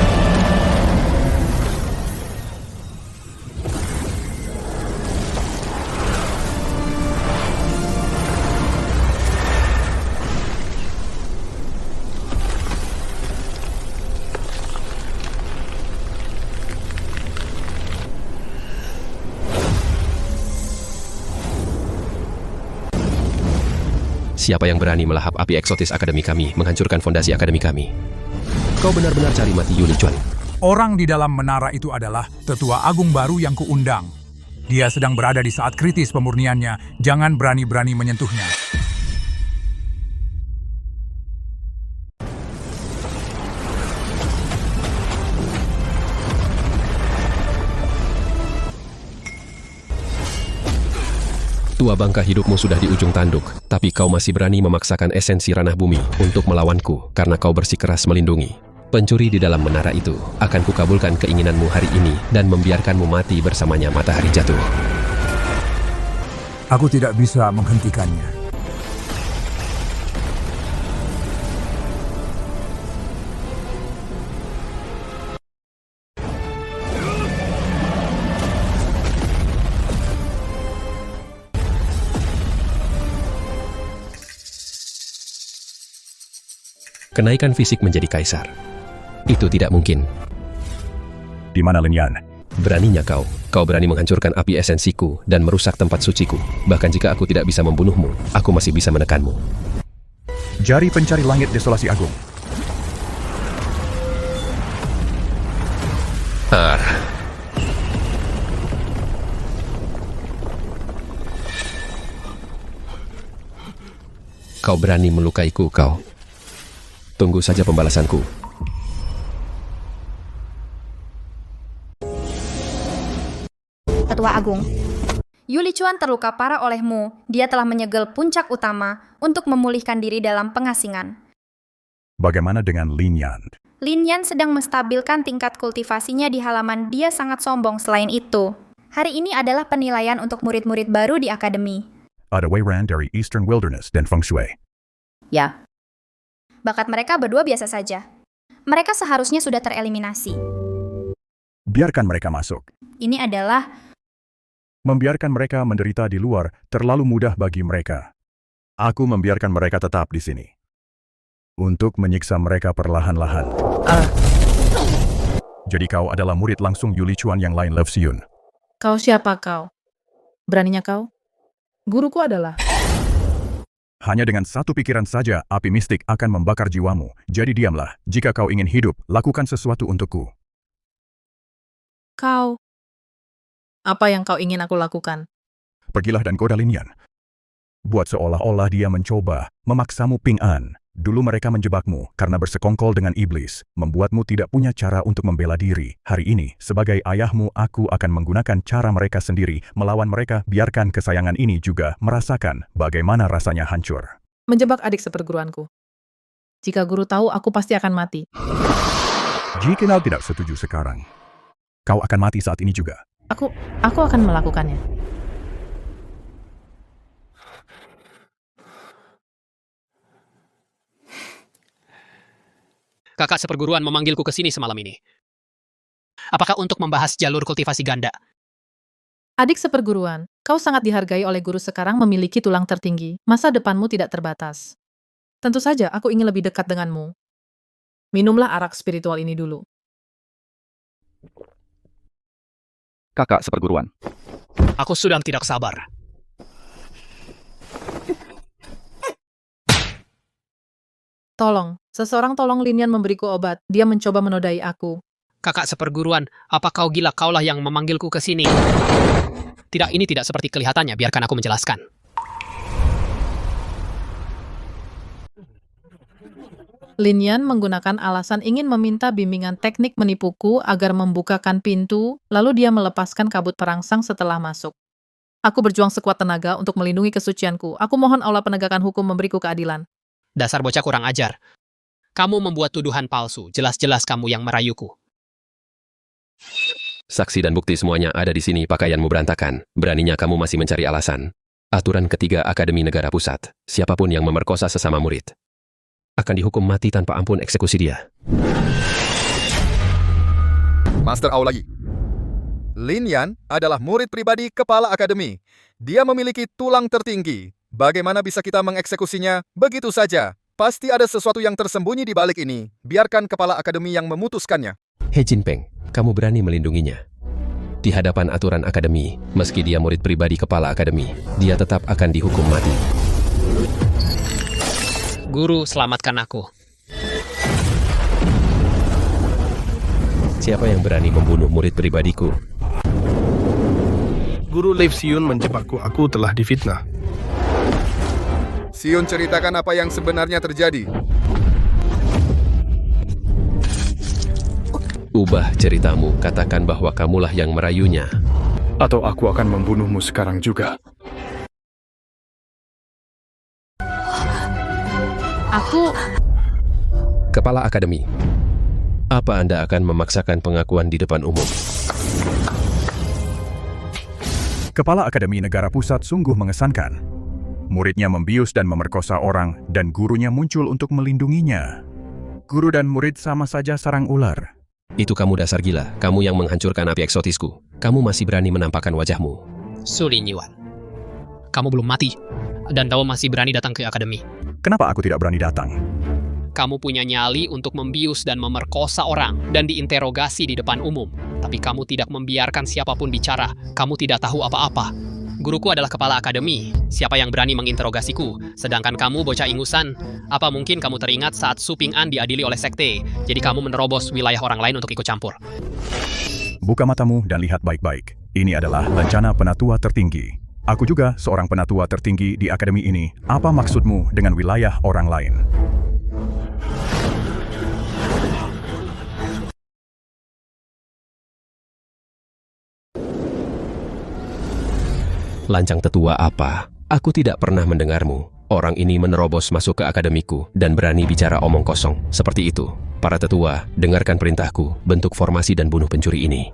Siapa yang berani melahap api eksotis akademi kami, menghancurkan fondasi akademi kami? Kau benar-benar cari mati Yu Lichuan. Orang di dalam menara itu adalah tetua agung baru yang kuundang. Dia sedang berada di saat kritis pemurniannya. Jangan berani-berani menyentuhnya. Tua bangka hidupmu sudah di ujung tanduk, tapi kau masih berani memaksakan esensi ranah bumi untuk melawanku karena kau bersikeras melindungi. Pencuri di dalam menara itu, akan kukabulkan keinginanmu hari ini dan membiarkanmu mati bersamanya matahari jatuh. Aku tidak bisa menghentikannya. Kenaikan fisik menjadi kaisar. Itu tidak mungkin. Di mana Lin Yan? Beraninya kau. Kau berani menghancurkan api esensiku dan merusak tempat suciku. Bahkan jika aku tidak bisa membunuhmu, aku masih bisa menekanmu. Jari pencari langit desolasi agung. Kau berani melukaiku, kau. Tunggu saja pembalasanku. Ketua Agung. Yuli Chuan terluka parah olehmu. Dia telah menyegel puncak utama untuk memulihkan diri dalam pengasingan. Bagaimana dengan Lin Yan? Lin Yan sedang menstabilkan tingkat kultivasinya di halaman. Dia sangat sombong selain itu. Hari ini adalah penilaian untuk murid-murid baru di akademi. Ada Wei Ran dari Eastern Wilderness dan Feng Shui. Ya. Bakat mereka berdua biasa saja. Mereka seharusnya sudah tereliminasi. Biarkan mereka masuk. Ini adalah... Membiarkan mereka menderita di luar terlalu mudah bagi mereka. Aku membiarkan mereka tetap di sini. Untuk menyiksa mereka perlahan-lahan. Jadi kau adalah murid langsung Yuli Chuan yang lain Lev Xiun. Kau siapa kau? Beraninya kau? Guruku adalah... Hanya dengan satu pikiran saja, api mistik akan membakar jiwamu. Jadi diamlah. Jika kau ingin hidup, lakukan sesuatu untukku. Kau... Apa yang kau ingin aku lakukan? Pergilah dan goda Lin Yan. Buat seolah-olah dia mencoba memaksamu Ping An. Dulu mereka menjebakmu karena bersekongkol dengan iblis, membuatmu tidak punya cara untuk membela diri. Hari ini, sebagai ayahmu, aku akan menggunakan cara mereka sendiri melawan mereka. Biarkan kesayangan ini juga merasakan bagaimana rasanya hancur. Menjebak adik seperguruanku. Jika guru tahu, aku pasti akan mati. Jika kau tidak setuju sekarang, kau akan mati saat ini juga. Aku akan melakukannya. Kakak seperguruan memanggilku ke sini semalam ini. Apakah untuk membahas jalur kultivasi ganda? Adik seperguruan, kau sangat dihargai oleh guru sekarang memiliki tulang tertinggi. Masa depanmu tidak terbatas. Tentu saja aku ingin lebih dekat denganmu. Minumlah arak spiritual ini dulu. Kakak seperguruan. Aku sudah tidak sabar. Tolong, seseorang tolong Lin Yan memberiku obat. Dia mencoba menodai aku. Kakak seperguruan, apa kau gila? Kaulah yang memanggilku ke sini. Tidak, ini tidak seperti kelihatannya. Biarkan aku menjelaskan. Lin Yan menggunakan alasan ingin meminta bimbingan teknik menipuku agar membukakan pintu, lalu dia melepaskan kabut perangsang setelah masuk. Aku berjuang sekuat tenaga untuk melindungi kesucianku. Aku mohon Allah penegakan hukum memberiku keadilan. Dasar bocah kurang ajar. Kamu membuat tuduhan palsu. Jelas-jelas kamu yang merayuku. Saksi dan bukti semuanya ada di sini. Pakaianmu berantakan. Beraninya kamu masih mencari alasan. Aturan ketiga Akademi Negara Pusat. Siapapun yang memerkosa sesama murid akan dihukum mati tanpa ampun. Eksekusi dia. Master Aulagi. Lin Yan adalah murid pribadi kepala akademi. Dia memiliki tulang tertinggi. Bagaimana bisa kita mengeksekusinya? Begitu saja. Pasti ada sesuatu yang tersembunyi di balik ini. Biarkan kepala akademi yang memutuskannya. He Jinpeng, kamu berani melindunginya. Di hadapan aturan akademi, meski dia murid pribadi kepala akademi, dia tetap akan dihukum mati. Guru, selamatkan aku. Siapa yang berani membunuh murid pribadiku? Guru Lev Xiun menjebakku. Aku telah difitnah. Xiun, ceritakan apa yang sebenarnya terjadi. Ubah ceritamu, katakan bahwa kamulah yang merayunya. Atau aku akan membunuhmu sekarang juga. Kepala Akademi, apa Anda akan memaksakan pengakuan di depan umum? Kepala Akademi Negara Pusat sungguh mengesankan. Muridnya membius dan memerkosa orang, dan gurunya muncul untuk melindunginya. Guru dan murid sama saja sarang ular. Itu kamu dasar gila, kamu yang menghancurkan api eksotisku. Kamu masih berani menampakkan wajahmu. Su Lin Yuan, kamu belum mati, dan kamu masih berani datang ke akademi. Kenapa aku tidak berani datang? Kamu punya nyali untuk membius dan memerkosa orang dan diinterogasi di depan umum. Tapi kamu tidak membiarkan siapapun bicara. Kamu tidak tahu apa-apa. Guruku adalah kepala akademi. Siapa yang berani menginterogasiku? Sedangkan kamu bocah ingusan. Apa mungkin kamu teringat saat Su Ping'an diadili oleh sekte? Jadi kamu menerobos wilayah orang lain untuk ikut campur. Buka matamu dan lihat baik-baik. Ini adalah lencana penatua tertinggi. Aku juga seorang penatua tertinggi di akademi ini. Apa maksudmu dengan wilayah orang lain? Lancang tetua apa? Aku tidak pernah mendengarmu. Orang ini menerobos masuk ke akademiku dan berani bicara omong kosong. Seperti itu. Para tetua, dengarkan perintahku. Bentuk formasi dan bunuh pencuri ini.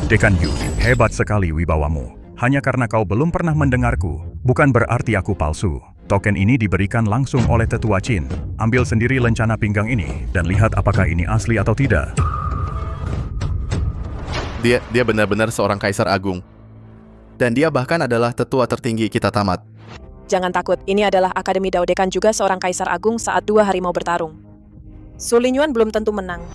Dekan Yu, hebat sekali wibawamu. Hanya karena kau belum pernah mendengarku, bukan berarti aku palsu. Token ini diberikan langsung oleh tetua Qin. Ambil sendiri lencana pinggang ini dan lihat apakah ini asli atau tidak. Dia benar-benar seorang kaisar agung. Dan dia bahkan adalah tetua tertinggi kita tamat. Jangan takut, ini adalah Akademi Dao Dekan juga seorang kaisar agung saat 2 harimau bertarung. Su Linyuan belum tentu menang.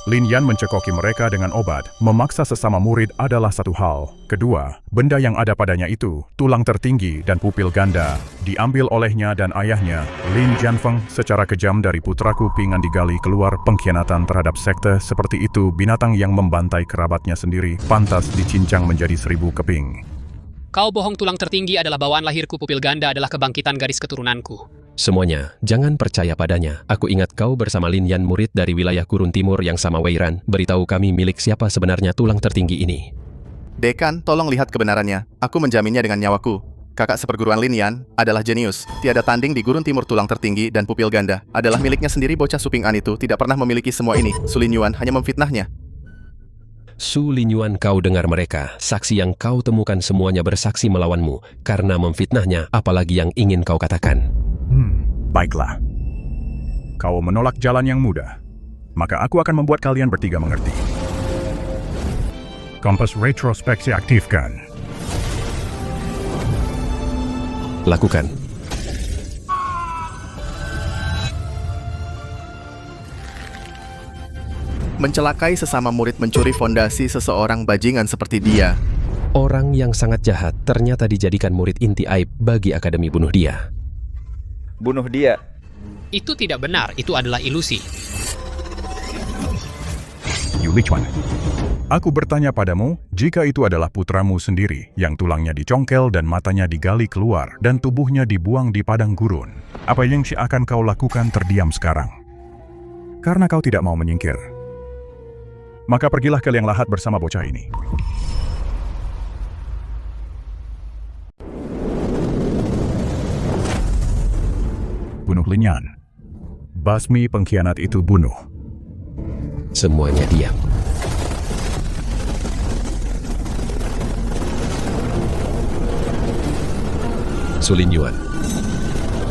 Lin Yan mencekoki mereka dengan obat. Memaksa sesama murid adalah satu hal. Kedua, benda yang ada padanya itu, tulang tertinggi dan pupil ganda, diambil olehnya dan ayahnya, Lin Jianfeng, secara kejam dari putraku Ping'an digali keluar pengkhianatan terhadap sekte seperti itu. Binatang yang membantai kerabatnya sendiri, pantas dicincang menjadi 1000 keping. Kau bohong, tulang tertinggi adalah bawaan lahirku, pupil ganda adalah kebangkitan garis keturunanku. Semuanya, jangan percaya padanya. Aku ingat kau bersama Lin Yan, murid dari wilayah Gurun Timur yang sama Weiran. Beritahu kami milik siapa sebenarnya tulang tertinggi ini. Dekan, tolong lihat kebenarannya. Aku menjaminnya dengan nyawaku. Kakak seperguruan Lin Yan adalah jenius. Tiada tanding di Gurun Timur. Tulang tertinggi dan pupil ganda adalah miliknya sendiri. Bocah Su Ping'an itu tidak pernah memiliki semua ini. Su Linyuan hanya memfitnahnya. Su Linyuan, kau dengar mereka. Saksi yang kau temukan semuanya bersaksi melawanmu karena memfitnahnya, apalagi yang ingin kau katakan. Baiklah. Kau menolak jalan yang mudah. Maka aku akan membuat kalian bertiga mengerti. Kompas retrospeksi aktifkan. Lakukan. Mencelakai sesama murid, mencuri fondasi seseorang bajingan seperti dia. Orang yang sangat jahat ternyata dijadikan murid inti aib bagi akademi. Bunuh dia. Bunuh dia. Itu tidak benar, itu adalah ilusi. Yu Lichuan, aku bertanya padamu, jika itu adalah putramu sendiri yang tulangnya dicongkel dan matanya digali keluar dan tubuhnya dibuang di padang gurun, apa yang akan kau lakukan? Terdiam sekarang. Karena kau tidak mau menyingkir. Maka pergilah ke liang lahat bersama bocah ini. Bunuh Lin Yan. Basmi pengkhianat itu, bunuh. Semuanya diam. Su Linyuan.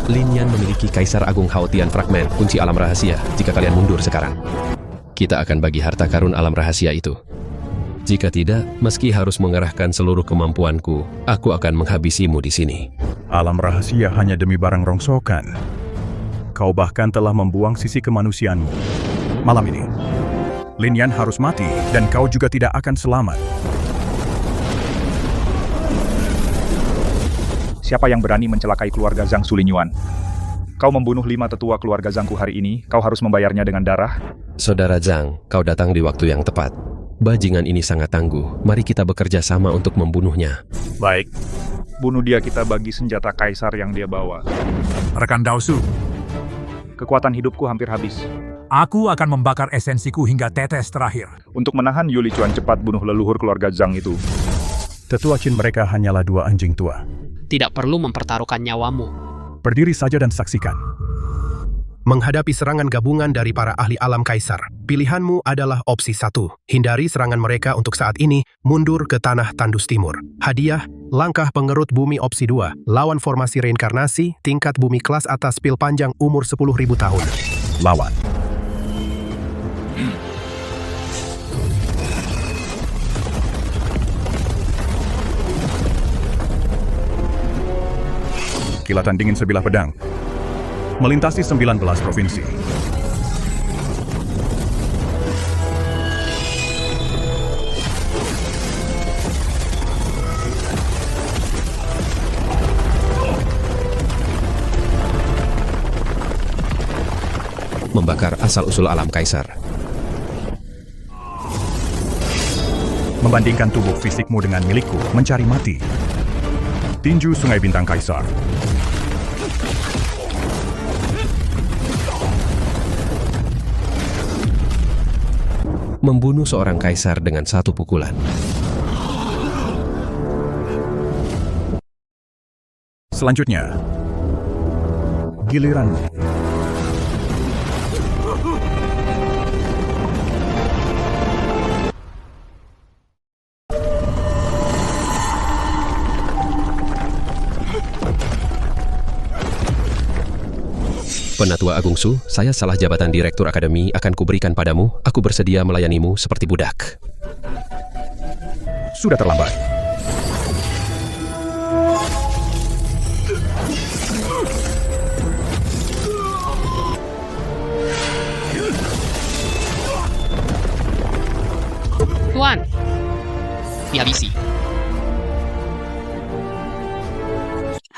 Lin Yan memiliki Kaisar Agung Haotian fragmen kunci alam rahasia. Jika kalian mundur sekarang, kita akan bagi harta karun alam rahasia itu. Jika tidak, meski harus mengerahkan seluruh kemampuanku, aku akan menghabisimu di sini. Alam rahasia hanya demi barang rongsokan. Kau bahkan telah membuang sisi kemanusiaanmu. Malam ini, Lin Yan harus mati dan kau juga tidak akan selamat. Siapa yang berani mencelakai keluarga Zhang Su Linyuan? Kau membunuh 5 tetua keluarga Zhangku hari ini, kau harus membayarnya dengan darah. Saudara Zhang, kau datang di waktu yang tepat. Bajingan ini sangat tangguh. Mari kita bekerja sama untuk membunuhnya. Baik. Bunuh dia, kita bagi senjata kaisar yang dia bawa. Rekan Daosu, kekuatan hidupku hampir habis. aku akan membakar esensiku hingga tetes terakhir. Untuk menahan Yu Lichuan, cepat bunuh leluhur keluarga Zhang itu. Tetua Qin mereka hanyalah 2 anjing tua. Tidak perlu mempertaruhkan nyawamu. Berdiri saja dan saksikan. Menghadapi serangan gabungan dari para ahli alam kaisar, pilihanmu adalah opsi 1. Hindari serangan mereka untuk saat ini, mundur ke tanah tandus timur. Hadiah, langkah pengerut bumi opsi 2. Lawan formasi reinkarnasi, tingkat bumi kelas atas pil panjang umur 10.000 tahun. Lawan. Kilatan dingin sebilah pedang melintasi 19 provinsi. membakar asal-usul alam kaisar. Membandingkan tubuh fisikmu dengan milikku, mencari mati. Tinju Sungai Bintang Kaisar. Membunuh seorang kaisar dengan satu pukulan. Selanjutnya, giliranmu. Penatua Agung Su, saya salah jabatan Direktur Akademi akan kuberikan padamu. Aku bersedia melayanimu seperti budak. Sudah terlambat. Tuan, dihabisi.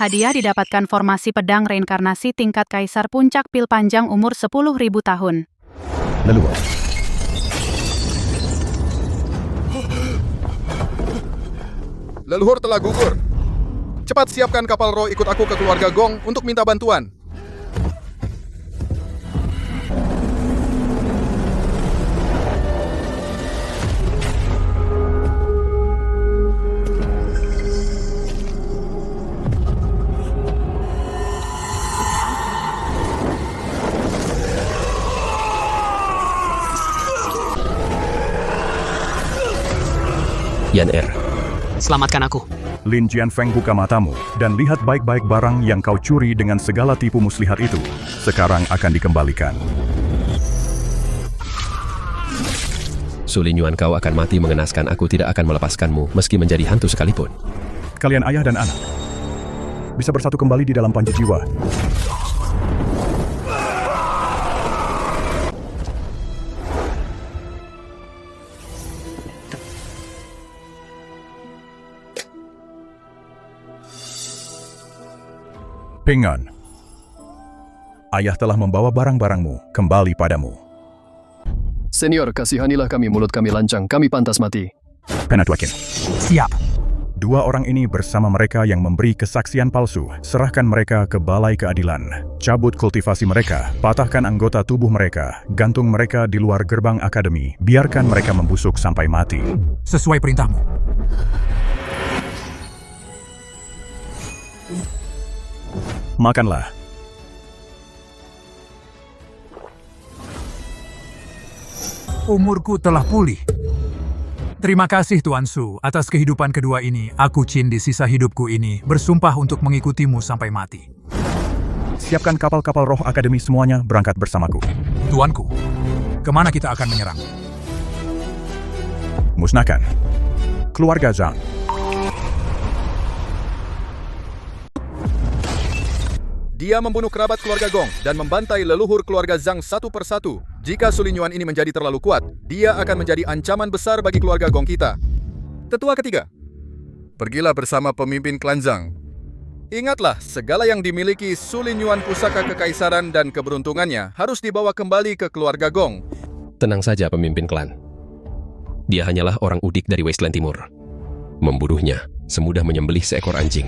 Hadiah didapatkan formasi pedang reinkarnasi tingkat Kaisar Puncak Pil panjang umur 10.000 tahun. Leluhur. Leluhur telah gugur. Cepat siapkan kapal roh ikut aku ke keluarga Gong untuk minta bantuan. Yan Er. Selamatkan aku. Lin Jianfeng, buka matamu dan lihat baik-baik barang yang kau curi dengan segala tipu muslihat itu. Sekarang akan dikembalikan. Su Linyuan, kau akan mati mengenaskan. Aku tidak akan melepaskanmu meski menjadi hantu sekalipun. Kalian ayah dan anak bisa bersatu kembali di dalam panji jiwa. Pengan, ayah telah membawa barang-barangmu kembali padamu. Senior, kasihanilah kami, mulut kami lancang, kami pantas mati. Penatua Qin. Siap. Dua orang ini bersama mereka yang memberi kesaksian palsu. Serahkan mereka ke Balai Keadilan. Cabut kultivasi mereka, patahkan anggota tubuh mereka, gantung mereka di luar gerbang akademi. Biarkan mereka membusuk sampai mati. Sesuai perintahmu. Makanlah. Umurku telah pulih. Terima kasih Tuan Su atas kehidupan kedua ini. Aku Qin di sisa hidupku ini bersumpah untuk mengikutimu sampai mati. Siapkan kapal-kapal roh akademi semuanya berangkat bersamaku. Tuanku, kemana kita akan menyerang? Musnahkan keluarga Zhang. Dia membunuh kerabat keluarga Gong dan membantai leluhur keluarga Zhang satu persatu. Jika Su Linyuan ini menjadi terlalu kuat, dia akan menjadi ancaman besar bagi keluarga Gong kita. Tetua ketiga, pergilah bersama pemimpin klan Zhang. Ingatlah, segala yang dimiliki Su Linyuan, pusaka kekaisaran dan keberuntungannya harus dibawa kembali ke keluarga Gong. Tenang saja pemimpin klan. Dia hanyalah orang udik dari Wasteland Timur. Membunuhnya semudah menyembelih seekor anjing.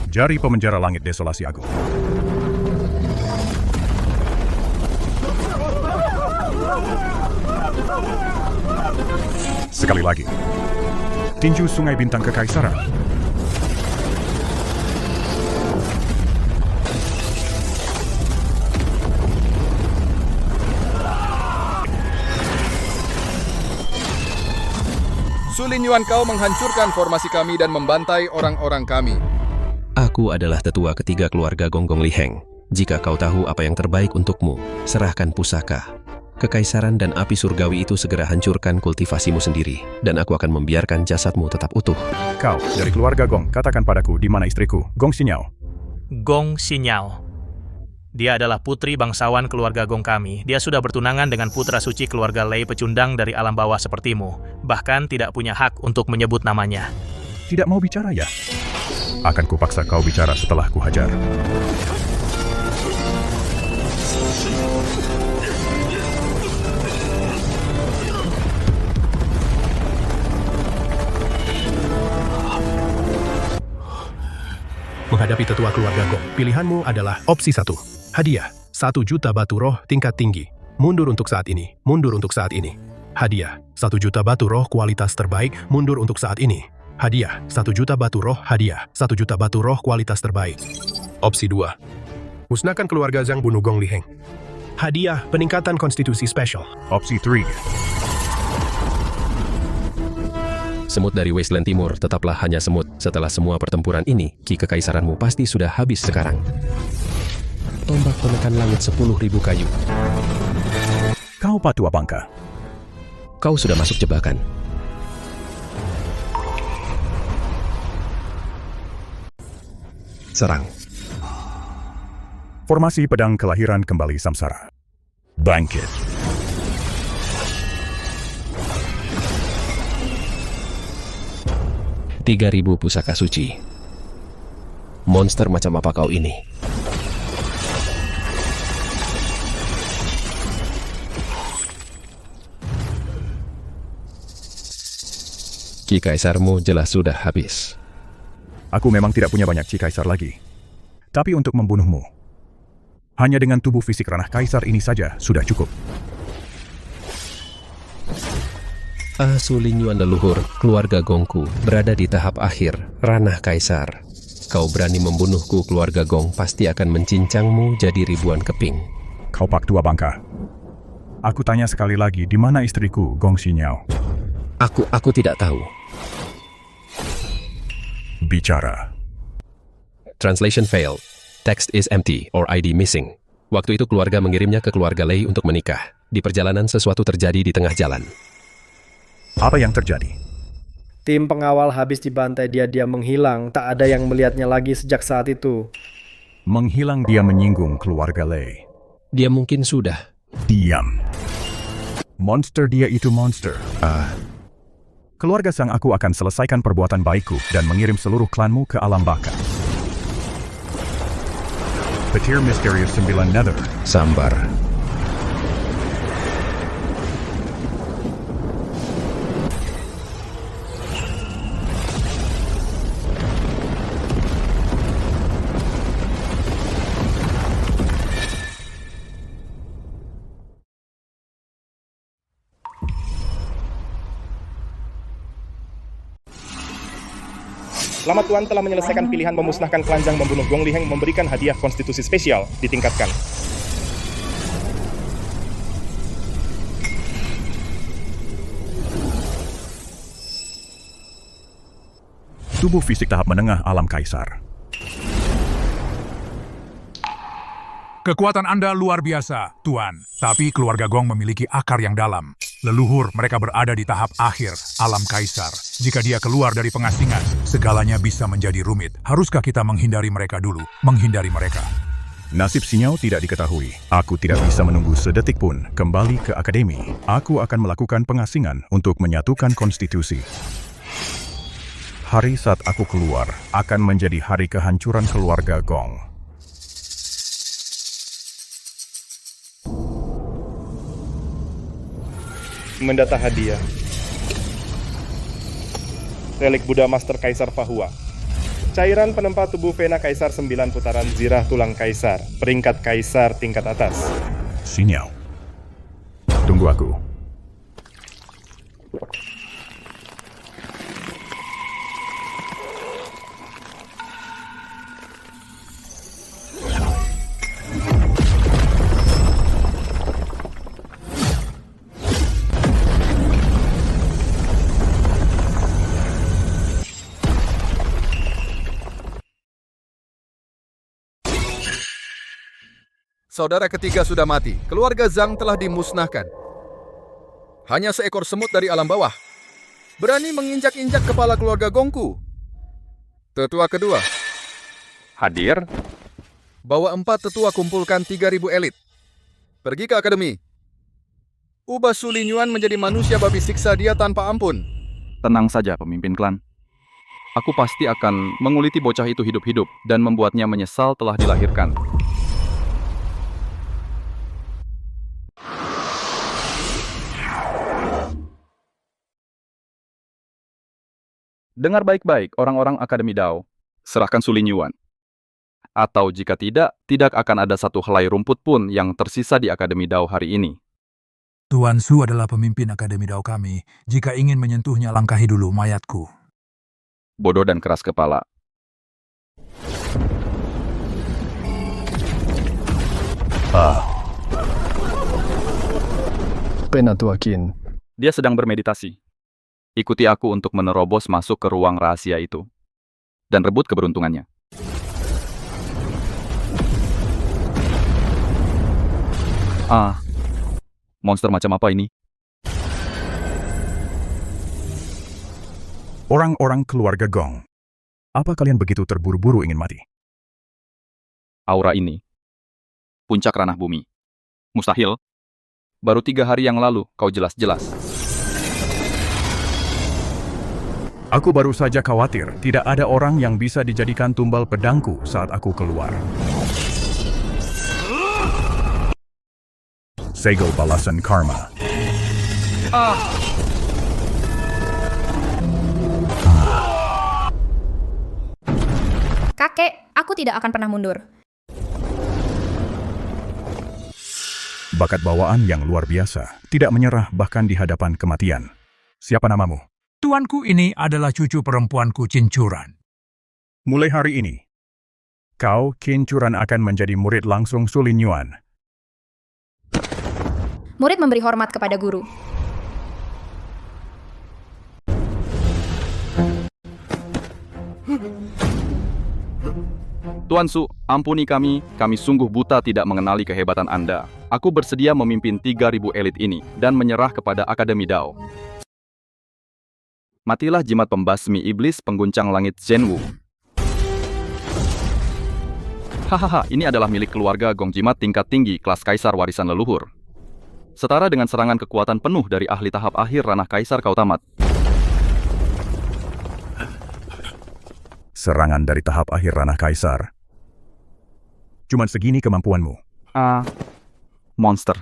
Jari pemenjara langit desolasi agung. Sekali lagi. Tinju Sungai Bintang Kekaisaran. Su Linyuan, kau menghancurkan formasi kami dan membantai orang-orang kami. Aku adalah tetua ketiga keluarga Gonggong Li Heng. Jika kau tahu apa yang terbaik untukmu, serahkan pusaka. Kekaisaran dan api surgawi itu segera hancurkan kultivasimu sendiri, dan aku akan membiarkan jasadmu tetap utuh. Kau dari keluarga Gong, katakan padaku di mana istriku, Gong Xinyao. Gong Xinyao. Dia adalah putri bangsawan keluarga Gong kami. Dia sudah bertunangan dengan putra suci keluarga Lei pecundang dari alam bawah sepertimu. Bahkan tidak punya hak untuk menyebut namanya. Tidak mau bicara ya? Akan kupaksa kau bicara setelah kuhajar. Menghadapi tetua keluarga Gong, pilihanmu adalah opsi 1. Hadiah, 1 juta batu roh tingkat tinggi. Mundur untuk saat ini, mundur untuk saat ini. Hadiah, 1 juta batu roh kualitas terbaik, mundur untuk saat ini. Hadiah, 1 juta batu roh, hadiah, 1 juta batu roh kualitas terbaik. Opsi 2. Musnahkan keluarga Zhang bunuh Gong Liheng. Hadiah, peningkatan konstitusi spesial. Opsi 3. Semut dari Wasteland Timur tetaplah hanya semut. Setelah semua pertempuran ini, ki kekaisaranmu pasti sudah habis sekarang. Tombak penekan langit 10.000 kayu. Kau patua bangka. Kau sudah masuk jebakan. Serang. Formasi pedang kelahiran kembali samsara. Bangkit. Ribu pusaka suci. Monster macam apa kau ini? Ki kaisarmu jelas sudah habis. Aku memang tidak punya banyak ki kaisar lagi. Tapi untuk membunuhmu, hanya dengan tubuh fisik ranah kaisar ini saja sudah cukup. Sulinyuan leluhur, keluarga Gongku berada di tahap akhir, ranah kaisar. Kau berani membunuhku, keluarga Gong pasti akan mencincangmu jadi ribuan keping. Kau pak tua bangka. Aku tanya sekali lagi, di mana istriku, Gong Xinyao? Aku tidak tahu. Bicara. Translation failed. Text is empty or ID missing. Waktu itu keluarga mengirimnya ke keluarga Lei untuk menikah. Di perjalanan sesuatu terjadi di tengah jalan. Apa yang terjadi? Tim pengawal habis dibantai, dia menghilang. Tak ada yang melihatnya lagi sejak saat itu. Menghilang, dia menyinggung keluarga Lei. Dia mungkin sudah. Diam. Monster, dia itu monster. Keluarga sang aku akan selesaikan perbuatan baikku dan mengirim seluruh klanmu ke alam baka. Petir misterius 9 Nether. Sambar. Selamat Tuan telah menyelesaikan pilihan memusnahkan klan Zhang membunuh Gong Liheng, memberikan hadiah konstitusi spesial ditingkatkan. Tubuh fisik tahap menengah alam kaisar. Kekuatan Anda luar biasa, Tuan. Tapi keluarga Gong memiliki akar yang dalam. Leluhur mereka berada di tahap akhir, alam kaisar. Jika dia keluar dari pengasingan, segalanya bisa menjadi rumit. Haruskah kita menghindari mereka dulu? Menghindari mereka. Nasib Xinyao tidak diketahui. Aku tidak bisa menunggu sedetik pun. Kembali ke akademi. Aku akan melakukan pengasingan untuk menyatukan konstitusi. Hari saat aku keluar akan menjadi hari kehancuran keluarga Gong. Mendata hadiah. Relik Buddha Master Kaisar Fahua. Cairan penempa tubuh Vena Kaisar 9 putaran zirah tulang Kaisar. Peringkat Kaisar tingkat atas. Xinyao. Tunggu aku. Saudara ketiga sudah mati. Keluarga Zhang telah dimusnahkan. Hanya seekor semut dari alam bawah berani menginjak-injak kepala keluarga Gongku. Tetua kedua. Hadir. Bawa 4 tetua, kumpulkan 3.000 elit. Pergi ke akademi. Ubah Su Linyuan menjadi manusia babi, siksa dia tanpa ampun. Tenang saja, pemimpin klan. Aku pasti akan menguliti bocah itu hidup-hidup dan membuatnya menyesal telah dilahirkan. Dengar baik-baik, orang-orang Akademi Dao. Serahkan Su Linyuan. Atau jika tidak, tidak akan ada satu helai rumput pun yang tersisa di Akademi Dao hari ini. Tuan Su adalah pemimpin Akademi Dao kami. Jika ingin menyentuhnya, langkahi dulu mayatku. Bodoh dan keras kepala. Penatua Qin. Dia sedang bermeditasi. Ikuti aku untuk menerobos masuk ke ruang rahasia itu. Dan rebut keberuntungannya. Monster macam apa ini? Orang-orang keluarga Gong. Apa kalian begitu terburu-buru ingin mati? Aura ini. Puncak ranah bumi. Mustahil. Baru 3 hari yang lalu, kau jelas-jelas. Aku baru saja khawatir tidak ada orang yang bisa dijadikan tumbal pedangku saat aku keluar. Segel balasan karma. Kakek, aku tidak akan pernah mundur. Bakat bawaan yang luar biasa, tidak menyerah bahkan di hadapan kematian. Siapa namamu? Tuanku ini adalah cucu perempuanku Cincuran. Mulai hari ini, kau, Cincuran, akan menjadi murid langsung Su Linyuan. Murid memberi hormat kepada guru. Tuan Su, ampuni kami sungguh buta tidak mengenali kehebatan Anda. Aku bersedia memimpin 3.000 elit ini dan menyerah kepada Akademi Dao. Matilah jimat pembasmi iblis pengguncang langit Zhenwu. Hahaha, ini adalah milik keluarga Gong, jimat tingkat tinggi kelas kaisar warisan leluhur. Setara dengan serangan kekuatan penuh dari ahli tahap akhir ranah kaisar kau tamat. Serangan dari tahap akhir ranah kaisar. Cuman segini kemampuanmu. Monster.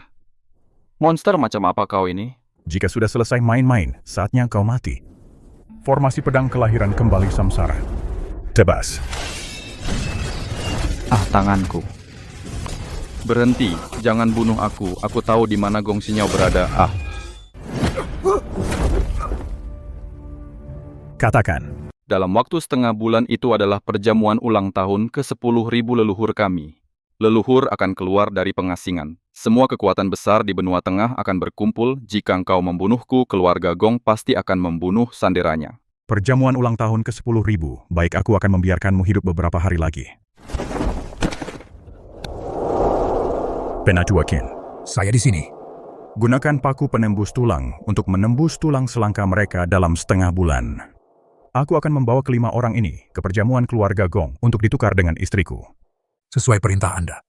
Monster macam apa kau ini? Jika sudah selesai main-main, saatnya kau mati. Formasi pedang kelahiran kembali samsara. Tebas. Tanganku. Berhenti, jangan bunuh aku. Aku tahu di mana Gong Xinyao berada. Katakan. Dalam waktu setengah bulan itu adalah perjamuan ulang tahun ke-10.000 leluhur kami. Leluhur akan keluar dari pengasingan. Semua kekuatan besar di benua tengah akan berkumpul. Jika engkau membunuhku, keluarga Gong pasti akan membunuh sanderanya. Perjamuan ulang tahun ke-10.000. Baik, aku akan membiarkanmu hidup beberapa hari lagi. Penatua Qin. Saya di sini. Gunakan paku penembus tulang untuk menembus tulang selangka mereka dalam setengah bulan. Aku akan membawa kelima orang ini ke perjamuan keluarga Gong untuk ditukar dengan istriku. Sesuai perintah Anda.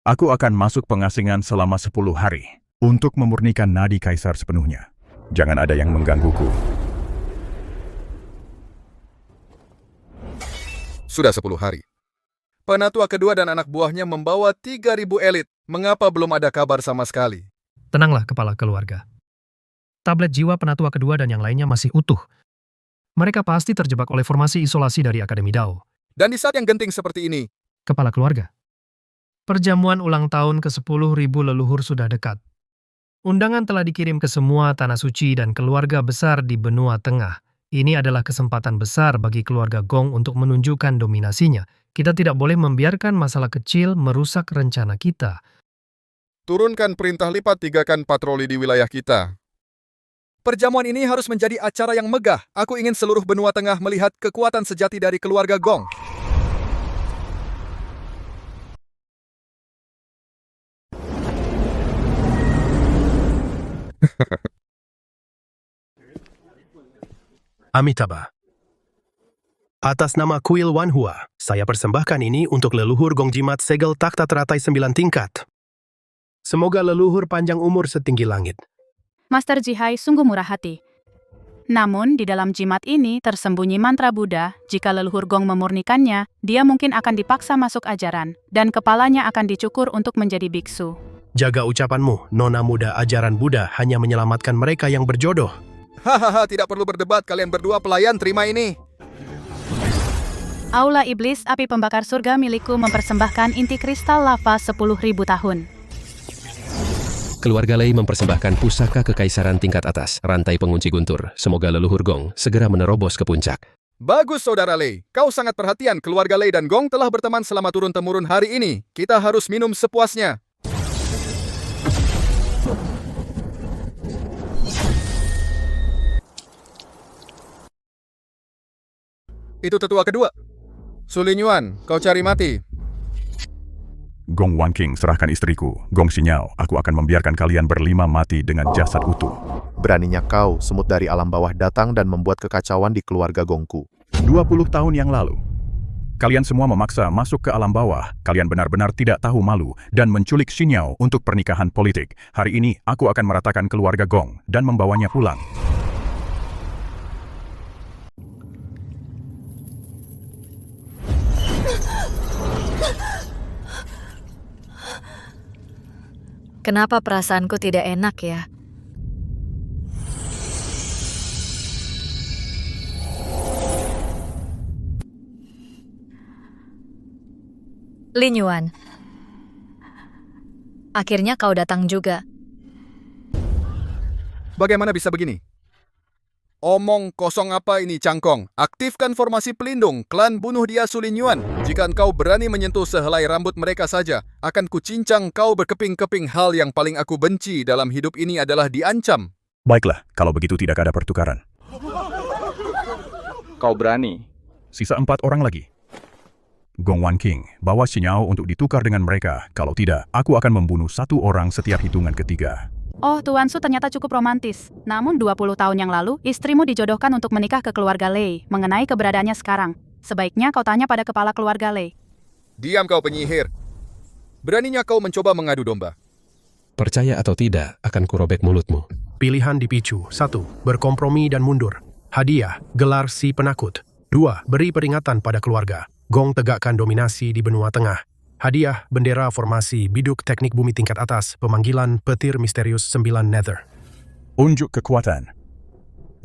Aku akan masuk pengasingan selama 10 hari untuk memurnikan nadi kaisar sepenuhnya. Jangan ada yang menggangguku. Sudah 10 hari. Penatua kedua dan anak buahnya membawa 3.000 elit. Mengapa belum ada kabar sama sekali? Tenanglah, kepala keluarga. Tablet jiwa penatua kedua dan yang lainnya masih utuh. Mereka pasti terjebak oleh formasi isolasi dari Akademi Dao. Dan di saat yang genting seperti ini, Kepala keluarga, perjamuan ulang tahun ke-10.000 leluhur sudah dekat. Undangan telah dikirim ke semua tanah suci dan keluarga besar di benua tengah. Ini adalah kesempatan besar bagi keluarga Gong untuk menunjukkan dominasinya. Kita tidak boleh membiarkan masalah kecil merusak rencana kita. turunkan perintah lipat 3-kan patroli di wilayah kita. Perjamuan ini harus menjadi acara yang megah. Aku ingin seluruh benua tengah melihat kekuatan sejati dari keluarga Gong. Amitabha. Atas nama Kuil Wanhua, saya persembahkan ini untuk leluhur Gong Jimat segel takhta teratai 9 tingkat. Semoga leluhur panjang umur setinggi langit. Master Jihai sungguh murah hati. Namun, di dalam jimat ini tersembunyi mantra Buddha. Jika leluhur Gong memurnikannya, dia mungkin akan dipaksa masuk ajaran, dan kepalanya akan dicukur untuk menjadi biksu. Jaga ucapanmu, nona muda ajaran Buddha hanya menyelamatkan mereka yang berjodoh. Hahaha, tidak perlu berdebat, kalian berdua pelayan terima ini. Aula Iblis api pembakar surga milikku mempersembahkan inti kristal lava 10.000 tahun. Keluarga Lei mempersembahkan pusaka kekaisaran tingkat atas, rantai pengunci guntur. Semoga leluhur Gong segera menerobos ke puncak. Bagus, Saudara Lei. Kau sangat perhatian. Keluarga Lei dan Gong telah berteman selama turun-temurun hari ini. Kita harus minum sepuasnya. Itu tetua kedua. Sulinyuan, kau cari mati. Gong Wanking, serahkan istriku. Gong Xinyao, aku akan membiarkan kalian berlima mati dengan jasad utuh. Beraninya kau, semut dari alam bawah datang dan membuat kekacauan di keluarga Gongku. 20 tahun yang lalu, kalian semua memaksa masuk ke alam bawah. Kalian benar-benar tidak tahu malu dan menculik Xinyao untuk pernikahan politik. Hari ini, aku akan meratakan keluarga Gong dan membawanya pulang. Kenapa perasaanku tidak enak ya? Lin Yuan, akhirnya kau datang juga. Bagaimana bisa begini? Omong kosong apa ini, Cangkong? Aktifkan formasi pelindung, klan bunuh dia Sulinyuan. Jika engkau berani menyentuh sehelai rambut mereka saja, akan kucincang kau berkeping-keping. Hal yang paling aku benci dalam hidup ini adalah diancam. Baiklah, kalau begitu tidak ada pertukaran. Kau berani? Sisa 4 orang lagi. Gong Wanking, bawa Xinyao untuk ditukar dengan mereka. Kalau tidak, aku akan membunuh 1 orang setiap hitungan ketiga. Oh, Tuan Su ternyata cukup romantis. Namun 20 tahun yang lalu, istrimu dijodohkan untuk menikah ke keluarga Lei. Mengenai keberadaannya sekarang, sebaiknya kau tanya pada kepala keluarga Lei. Diam kau penyihir. Beraninya kau mencoba mengadu domba. Percaya atau tidak, akan kurobek mulutmu. Pilihan dipicu. 1. Berkompromi dan mundur. Hadiah, gelar si penakut. 2. Beri peringatan pada keluarga. Gong tegakkan dominasi di benua tengah. Hadiah, bendera formasi biduk teknik bumi tingkat atas, pemanggilan petir misterius 9 Nether. Unjuk kekuatan.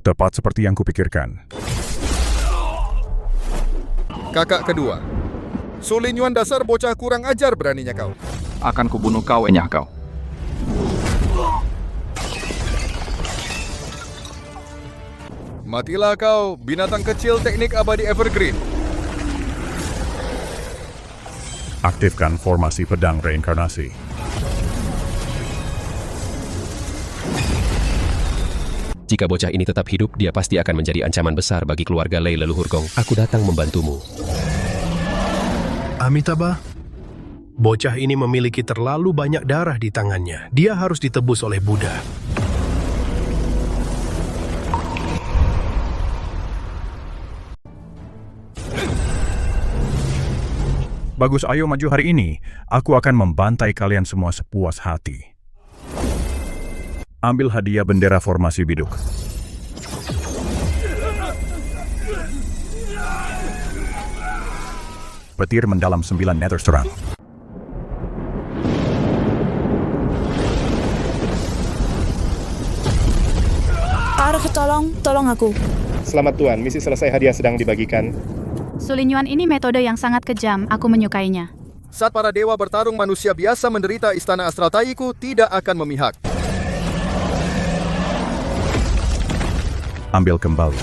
Tepat seperti yang kupikirkan. Kakak kedua. Sulinyuan dasar bocah kurang ajar, beraninya kau. Akan kubunuh kau, enyah kau. Matilah kau, binatang kecil teknik abadi Evergreen. Aktifkan formasi pedang reinkarnasi. Jika bocah ini tetap hidup, dia pasti akan menjadi ancaman besar bagi keluarga Lei leluhur Gong. Aku datang membantumu. Amitabha, bocah ini memiliki terlalu banyak darah di tangannya. Dia harus ditebus oleh Buddha. Bagus, ayo maju hari ini. Aku akan membantai kalian semua sepuas hati. Ambil hadiah bendera formasi biduk. Petir mendalam 9 Nether serang. Arf, tolong aku. Selamat Tuan, misi selesai, hadiah sedang dibagikan. Sulinyuan ini metode yang sangat kejam, aku menyukainya. Saat para dewa bertarung, manusia biasa menderita. Istana Astral Taiku tidak akan memihak. Ambil kembali.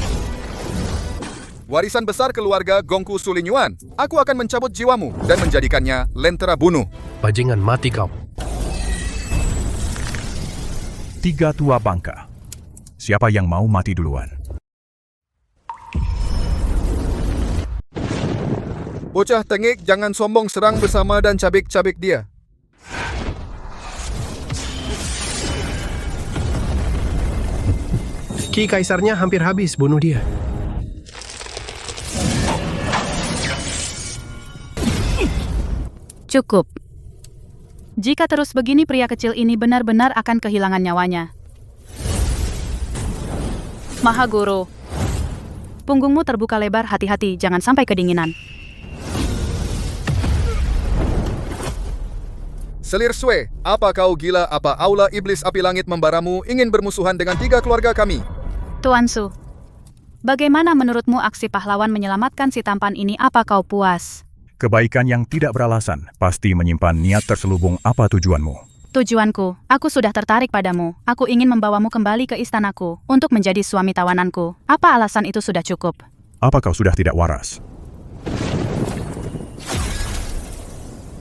Warisan besar keluarga Gongku Sulinyuan. Aku akan mencabut jiwamu dan menjadikannya lentera bunuh. Bajingan, mati kau. 3 tua bangka. Siapa yang mau mati duluan? Bocah tengik, jangan sombong, serang bersama dan cabik-cabik dia. Ki kaisarnya hampir habis, bunuh dia. Cukup. Jika terus begini pria kecil ini benar-benar akan kehilangan nyawanya. Mahaguru. Punggungmu terbuka lebar, hati-hati, jangan sampai kedinginan. Selir Sue, apa kau gila? Apa aula iblis api langit membaramu ingin bermusuhan dengan 3 keluarga kami? Tuan Su, bagaimana menurutmu aksi pahlawan menyelamatkan si tampan ini? Apa kau puas? Kebaikan yang tidak beralasan pasti menyimpan niat terselubung. Apa tujuanmu? Tujuanku, aku sudah tertarik padamu. Aku ingin membawamu kembali ke istanaku untuk menjadi suami tawananku. Apa alasan itu sudah cukup? Apa kau sudah tidak waras?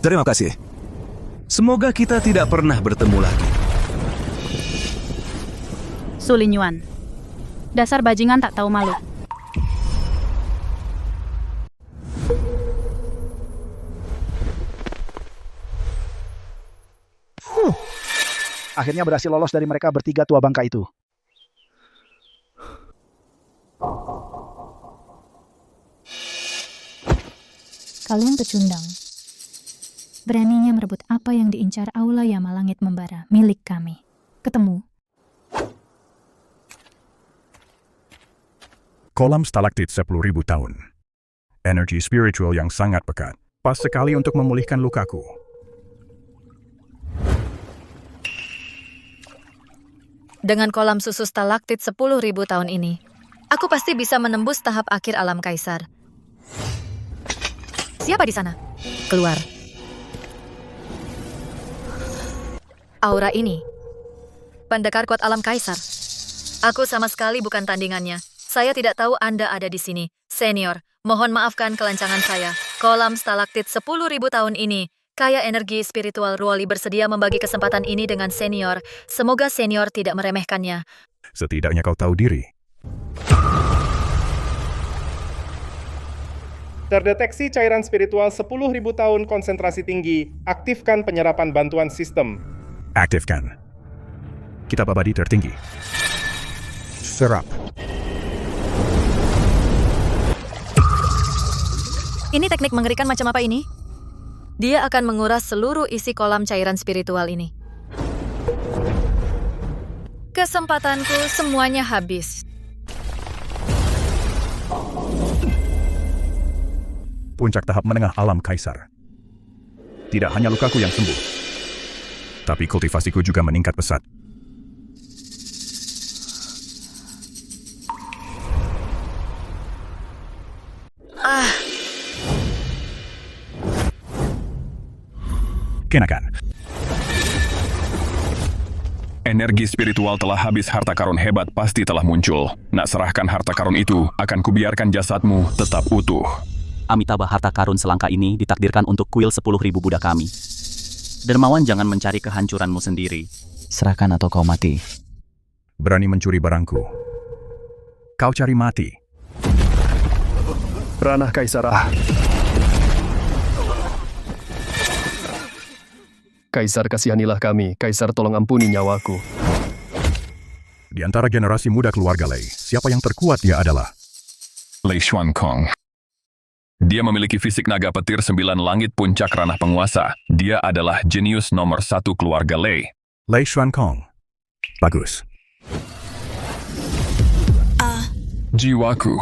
Terima kasih. Semoga kita tidak pernah bertemu lagi. Su Linyuan. Dasar bajingan tak tahu malu. Akhirnya berhasil lolos dari mereka bertiga tua bangka itu. Kalian pecundang. Beraninya merebut apa yang diincar Aula Yama Langit Membara, milik kami. Ketemu. Kolam stalaktit 10.000 tahun. Energi spiritual yang sangat pekat. Pas sekali untuk memulihkan lukaku. Dengan kolam susu stalaktit 10.000 tahun ini, aku pasti bisa menembus tahap akhir alam kaisar. Siapa di sana? Keluar. Aura ini. Pendekar kuat alam kaisar. Aku sama sekali bukan tandingannya. Saya tidak tahu Anda ada di sini. Senior, mohon maafkan kelancangan saya. Kolam stalaktit 10.000 tahun ini. Kaya energi spiritual Ruoli bersedia membagi kesempatan ini dengan senior. Semoga senior tidak meremehkannya. Setidaknya kau tahu diri. Terdeteksi cairan spiritual 10.000 tahun konsentrasi tinggi. Aktifkan penyerapan bantuan sistem. Aktifkan. Kitab abadi tertinggi. Serap. Ini teknik mengerikan macam apa ini? Dia akan menguras seluruh isi kolam cairan spiritual ini. Kesempatanku semuanya habis. Puncak tahap menengah alam kaisar. Tidak hanya lukaku yang sembuh, tapi kultivasiku juga meningkat pesat. Kenakan. Energi spiritual telah habis, harta karun hebat pasti telah muncul. Nak serahkan harta karun itu, akan kubiarkan jasadmu tetap utuh. Amitabha, harta karun selangka ini ditakdirkan untuk kuil 10.000 Buddha kami. Dermawan, jangan mencari kehancuranmu sendiri. Serahkan atau kau mati. Berani mencuri barangku. Kau cari mati. Ranah Kaisar. Kaisar, kasihanilah kami. Kaisar, tolong ampuni nyawaku. Di antara generasi muda keluarga Lei, siapa yang terkuat dia adalah Lei Xuankong. Dia memiliki fisik naga petir 9 langit puncak ranah penguasa. Dia adalah jenius nomor 1 keluarga Lei. Lei Xuankong. Bagus. Jiwaku.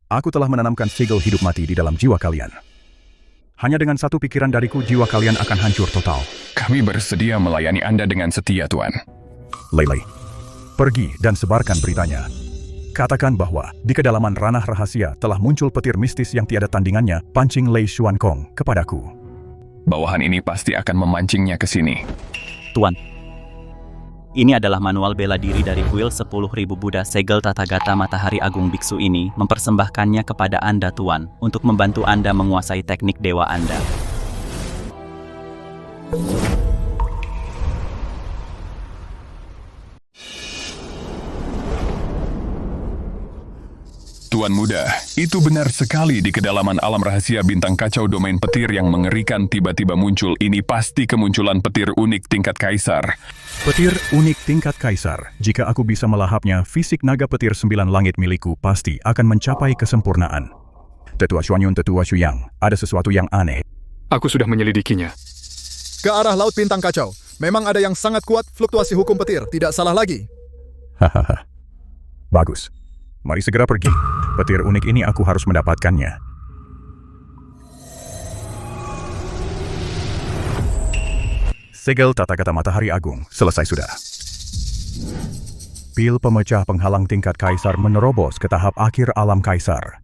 Aku telah menanamkan segel hidup mati di dalam jiwa kalian. Hanya dengan satu pikiran dariku, jiwa kalian akan hancur total. Kami bersedia melayani Anda dengan setia, Tuan. Lei, pergi dan sebarkan beritanya. Katakan bahwa di kedalaman ranah rahasia telah muncul petir mistis yang tiada tandingannya, pancing Lei Xuankong kepadaku. Bawahan ini pasti akan memancingnya ke sini. Tuan, ini adalah manual bela diri dari kuil 10.000 Buddha. Segel Tathagata Matahari Agung Biksu ini mempersembahkannya kepada Anda, Tuan, untuk membantu Anda menguasai teknik dewa Anda. Tuan muda, itu benar sekali. Di kedalaman alam rahasia bintang kacau domain petir yang mengerikan tiba-tiba muncul. Ini pasti kemunculan petir unik tingkat kaisar. Petir unik tingkat kaisar. Jika aku bisa melahapnya, fisik naga petir 9 langit milikku pasti akan mencapai kesempurnaan. Tetua Xuanyun, Tetua Xuyang, ada sesuatu yang aneh. Aku sudah menyelidikinya. Ke arah Laut Bintang Kacau. Memang ada yang sangat kuat, fluktuasi hukum petir. Tidak salah lagi. Hahaha. Bagus. Mari segera pergi. Petir unik ini aku harus mendapatkannya. Segel tata kata Matahari Agung. Selesai sudah. Pil pemecah penghalang tingkat Kaisar menerobos ke tahap akhir alam Kaisar.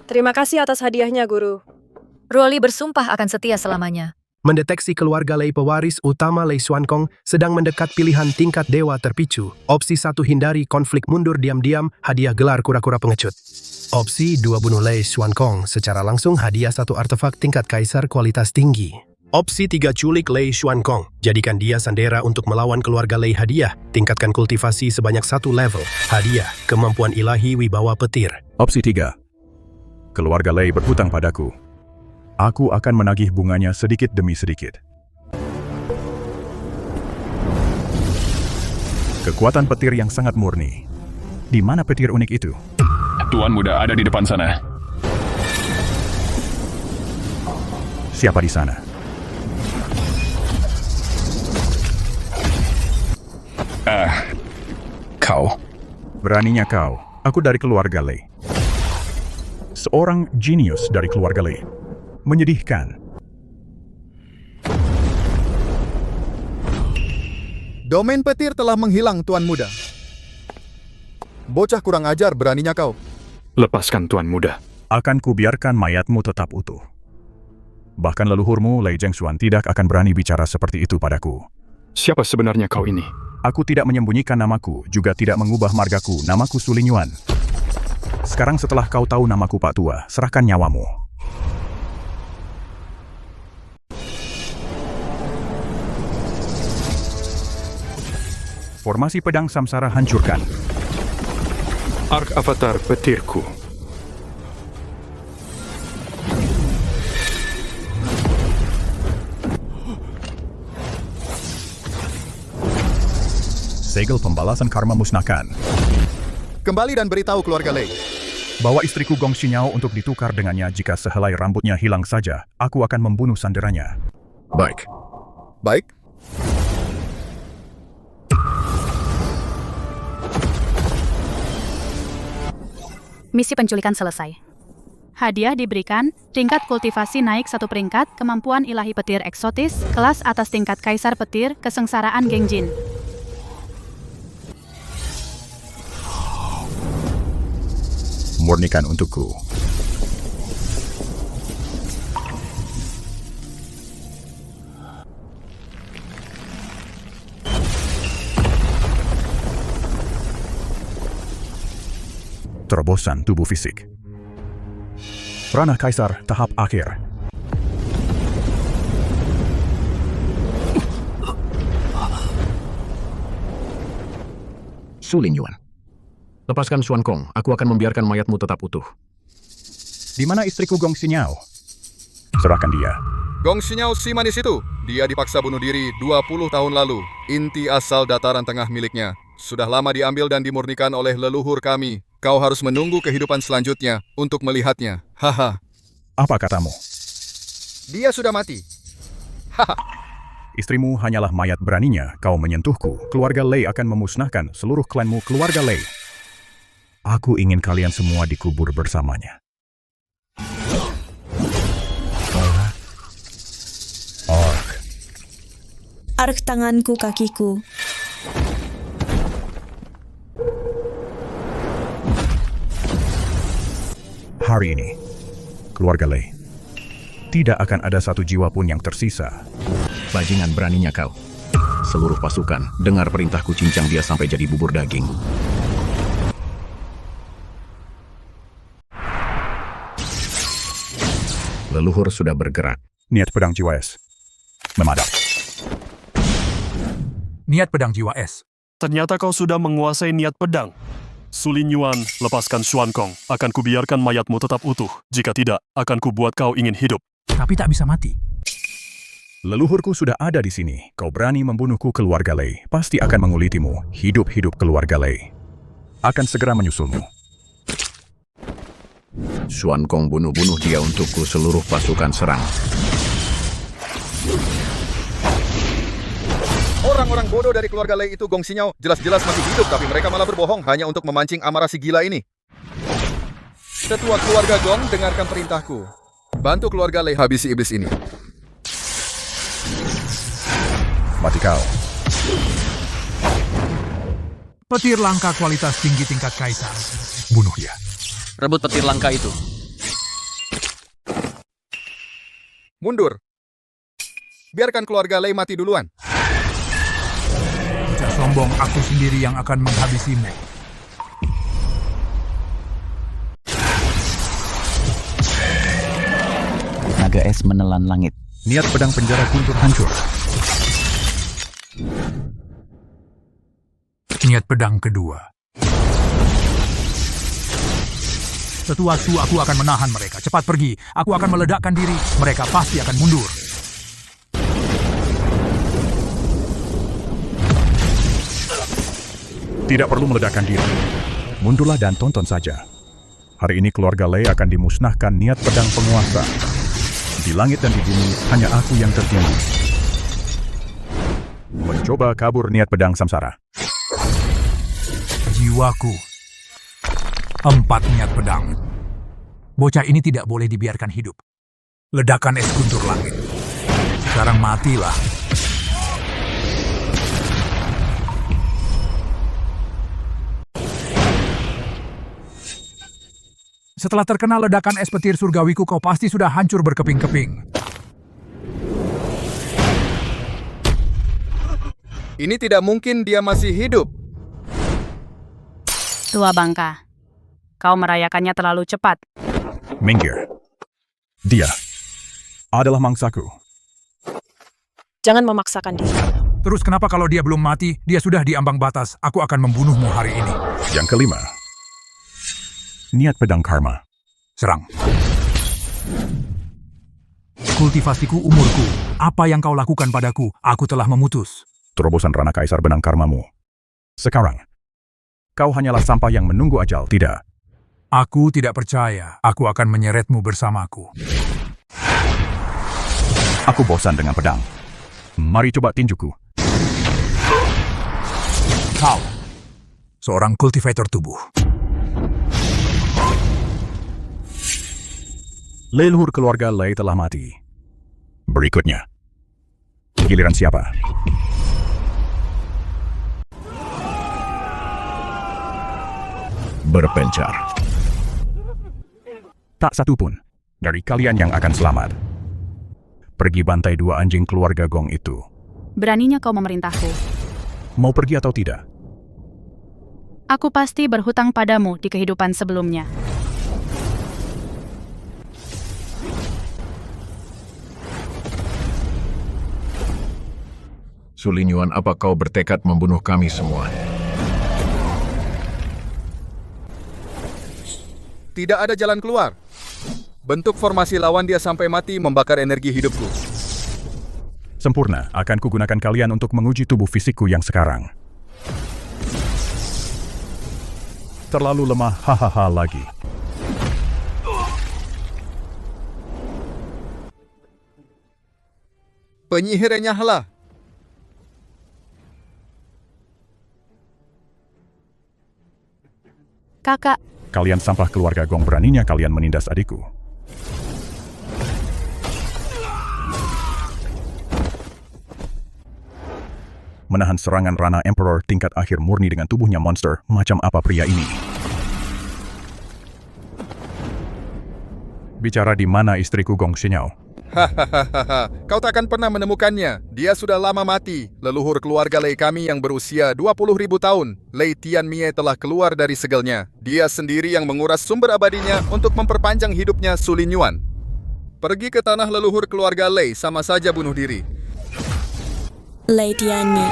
Terima kasih atas hadiahnya, Guru. Broly bersumpah akan setia selamanya. Mendeteksi keluarga Lei pewaris utama Lei Xuankong sedang mendekat pilihan tingkat dewa terpicu. Opsi 1 hindari konflik mundur diam-diam, hadiah gelar kura-kura pengecut. Opsi 2 bunuh Lei Xuankong, secara langsung hadiah 1 artefak tingkat Kaisar kualitas tinggi. Opsi 3 culik Lei Xuankong, jadikan dia sandera untuk melawan keluarga Lei hadiah, tingkatkan kultivasi sebanyak 1 level. Hadiah, kemampuan ilahi wibawa petir. Opsi 3. Keluarga Lei berhutang padaku. Aku akan menagih bunganya sedikit demi sedikit. Kekuatan petir yang sangat murni. Di mana petir unik itu? Tuan Muda ada di depan sana. Siapa di sana? Kau. Beraninya kau. Aku dari keluarga Lei. Seorang jenius dari keluarga Lei. Menyedihkan. Domain petir telah menghilang, Tuan Muda. Bocah kurang ajar, beraninya kau. Lepaskan Tuan Muda. Akan kubiarkan mayatmu tetap utuh. Bahkan leluhurmu, Lei Zhengshuan, tidak akan berani bicara seperti itu padaku. Siapa sebenarnya kau ini? Aku tidak menyembunyikan namaku, juga tidak mengubah margaku. Namaku Su Lingyuan. Sekarang setelah kau tahu namaku Pak Tua, serahkan nyawamu. Formasi pedang samsara hancurkan. Ark Avatar petirku. Segel pembalasan karma musnahkan. Kembali dan beritahu keluarga Lei. Bawa istriku Gong Xinyao untuk ditukar dengannya. Jika sehelai rambutnya hilang saja, aku akan membunuh sanderanya. Baik. Baik. Misi penculikan selesai. Hadiah diberikan, tingkat kultivasi naik 1 peringkat, kemampuan ilahi petir eksotis, kelas atas tingkat Kaisar Petir, kesengsaraan Gengjin. Murnikan untukku. Terobosan tubuh fisik. Ranah Kaisar tahap akhir. Su Lingyuan. Lepaskan Xuankong, aku akan membiarkan mayatmu tetap utuh. Di mana istriku Gong Xinyao? Serahkan dia. Gong Xinyao si manis itu. Dia dipaksa bunuh diri 20 tahun lalu. Inti asal dataran tengah miliknya. Sudah lama diambil dan dimurnikan oleh leluhur kami. Kau harus menunggu kehidupan selanjutnya untuk melihatnya. Haha. Apa katamu? Dia sudah mati. Haha. Istrimu hanyalah mayat, beraninya kau menyentuhku. Keluarga Lei akan memusnahkan seluruh klanmu, keluarga Lei. Aku ingin kalian semua dikubur bersamanya. Ark. Ark tanganku kakiku. Hari ini, keluarga Lei, tidak akan ada satu jiwa pun yang tersisa. Bajingan, beraninya kau. Seluruh pasukan, dengar perintahku, cincang dia sampai jadi bubur daging. Leluhur sudah bergerak. Niat pedang jiwa es memadak. Niat pedang jiwa es. Ternyata kau sudah menguasai niat pedang. Su Lingyuan, lepaskan Xuankong. Akan kubiarkan mayatmu tetap utuh. Jika tidak, akan kubuat kau ingin hidup. Tapi tak bisa mati. Leluhurku sudah ada di sini. Kau berani membunuhku, keluarga Lei. Pasti akan mengulitimu. Hidup-hidup keluarga Lei. Akan segera menyusulmu. Xuankong, bunuh-bunuh dia untukku, seluruh pasukan serang. Orang-orang bodoh dari keluarga Lei itu, Gong Xinyao, jelas-jelas masih hidup, tapi mereka malah berbohong hanya untuk memancing amarah si gila ini. Tetua keluarga Gong, dengarkan perintahku. Bantu keluarga Lei habisi iblis ini. Mati kau. Petir langka kualitas tinggi tingkat kaisar. Bunuh dia. Rebut petir langka itu. Mundur. Biarkan keluarga Lei mati duluan. Bocah sombong, aku sendiri yang akan menghabisimu. Naga es menelan langit. Niat pedang penjara guntur hancur. Niat pedang kedua. Tetua Su, aku akan menahan mereka. Cepat pergi. Aku akan meledakkan diri. Mereka pasti akan mundur. Tidak perlu meledakkan diri. Mundurlah dan tonton saja. Hari ini keluarga Lei akan dimusnahkan niat pedang penguasa. Di langit dan di bumi, hanya aku yang tertinggi. Mencoba kabur niat pedang samsara. Jiwaku. 4 niat pedang. Bocah ini tidak boleh dibiarkan hidup. Ledakan es guntur langit. Sekarang matilah. Setelah terkena ledakan es petir surgawiku, kau pasti sudah hancur berkeping-keping. Ini tidak mungkin dia masih hidup. Tua bangka, kau merayakannya terlalu cepat. Minggir. Dia adalah mangsaku. Jangan memaksakan diri. Terus kenapa kalau dia belum mati, dia sudah di ambang batas, aku akan membunuhmu hari ini. Yang kelima. Niat pedang karma. Serang. Kultivasiku umurku. Apa yang kau lakukan padaku, aku telah memutus. Terobosan Rana Kaisar benang karmamu. Sekarang, kau hanyalah sampah yang menunggu ajal, tidak? Aku tidak percaya. Aku akan menyeretmu bersamaku. Aku bosan dengan pedang. Mari coba tinjuku. Kau, seorang kultivator tubuh. Leluhur keluarga Lei telah mati. Berikutnya, giliran siapa? Berpencar. Tak satu pun dari kalian yang akan selamat. Pergi bantai 2 anjing keluarga Gong itu. Beraninya kau memerintahku. Mau pergi atau tidak? Aku pasti berhutang padamu di kehidupan sebelumnya. Sulinyuan, apa kau bertekad membunuh kami semua? Tidak ada jalan keluar. Bentuk formasi lawan dia sampai mati membakar energi hidupku. Sempurna, akan kugunakan kalian untuk menguji tubuh fisikku yang sekarang. Terlalu lemah, hahaha lagi. Penyihir enyahlah. Kakak, Kalian sampah keluarga Gong, beraninya kalian menindas adikku. Menahan serangan Rana Emperor tingkat akhir murni dengan tubuhnya monster, macam apa pria ini? Bicara di mana istriku Gong Xinyao? Hahaha, kau tak akan pernah menemukannya. Dia sudah lama mati. Leluhur keluarga Lei kami yang berusia 20.000 tahun, Lei Tianmie, telah keluar dari segelnya. Dia sendiri yang menguras sumber abadinya untuk memperpanjang hidupnya Sulinyuan. Pergi ke tanah leluhur keluarga Lei sama saja bunuh diri. Lei Tianmie.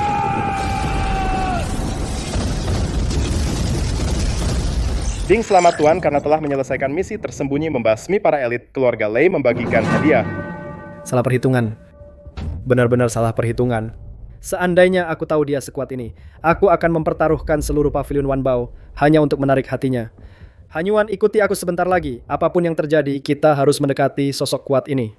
Ding, selamat Tuan karena telah menyelesaikan misi tersembunyi membasmi para elit keluarga Lei membagikan hadiah. Salah perhitungan. Benar-benar salah perhitungan. Seandainya aku tahu dia sekuat ini, aku akan mempertaruhkan seluruh pavilion Wanbao hanya untuk menarik hatinya. Hanyuan, ikuti aku sebentar lagi. Apapun yang terjadi, kita harus mendekati sosok kuat ini.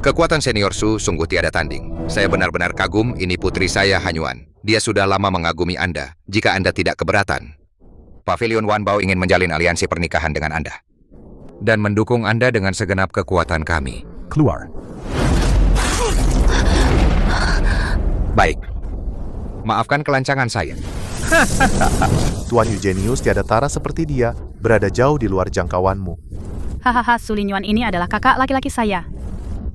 Kekuatan senior Su sungguh tiada tanding. Saya benar-benar kagum, ini putri saya Hanyuan. Dia sudah lama mengagumi Anda, jika Anda tidak keberatan. Pavilion Wanbao ingin menjalin aliansi pernikahan dengan Anda. Dan mendukung Anda dengan segenap kekuatan kami. Keluar. Baik. Maafkan kelancangan saya. Tuan Eugenius tiada tara seperti dia, berada jauh di luar jangkauanmu. Hahaha, Su Linyuan ini adalah kakak laki-laki saya.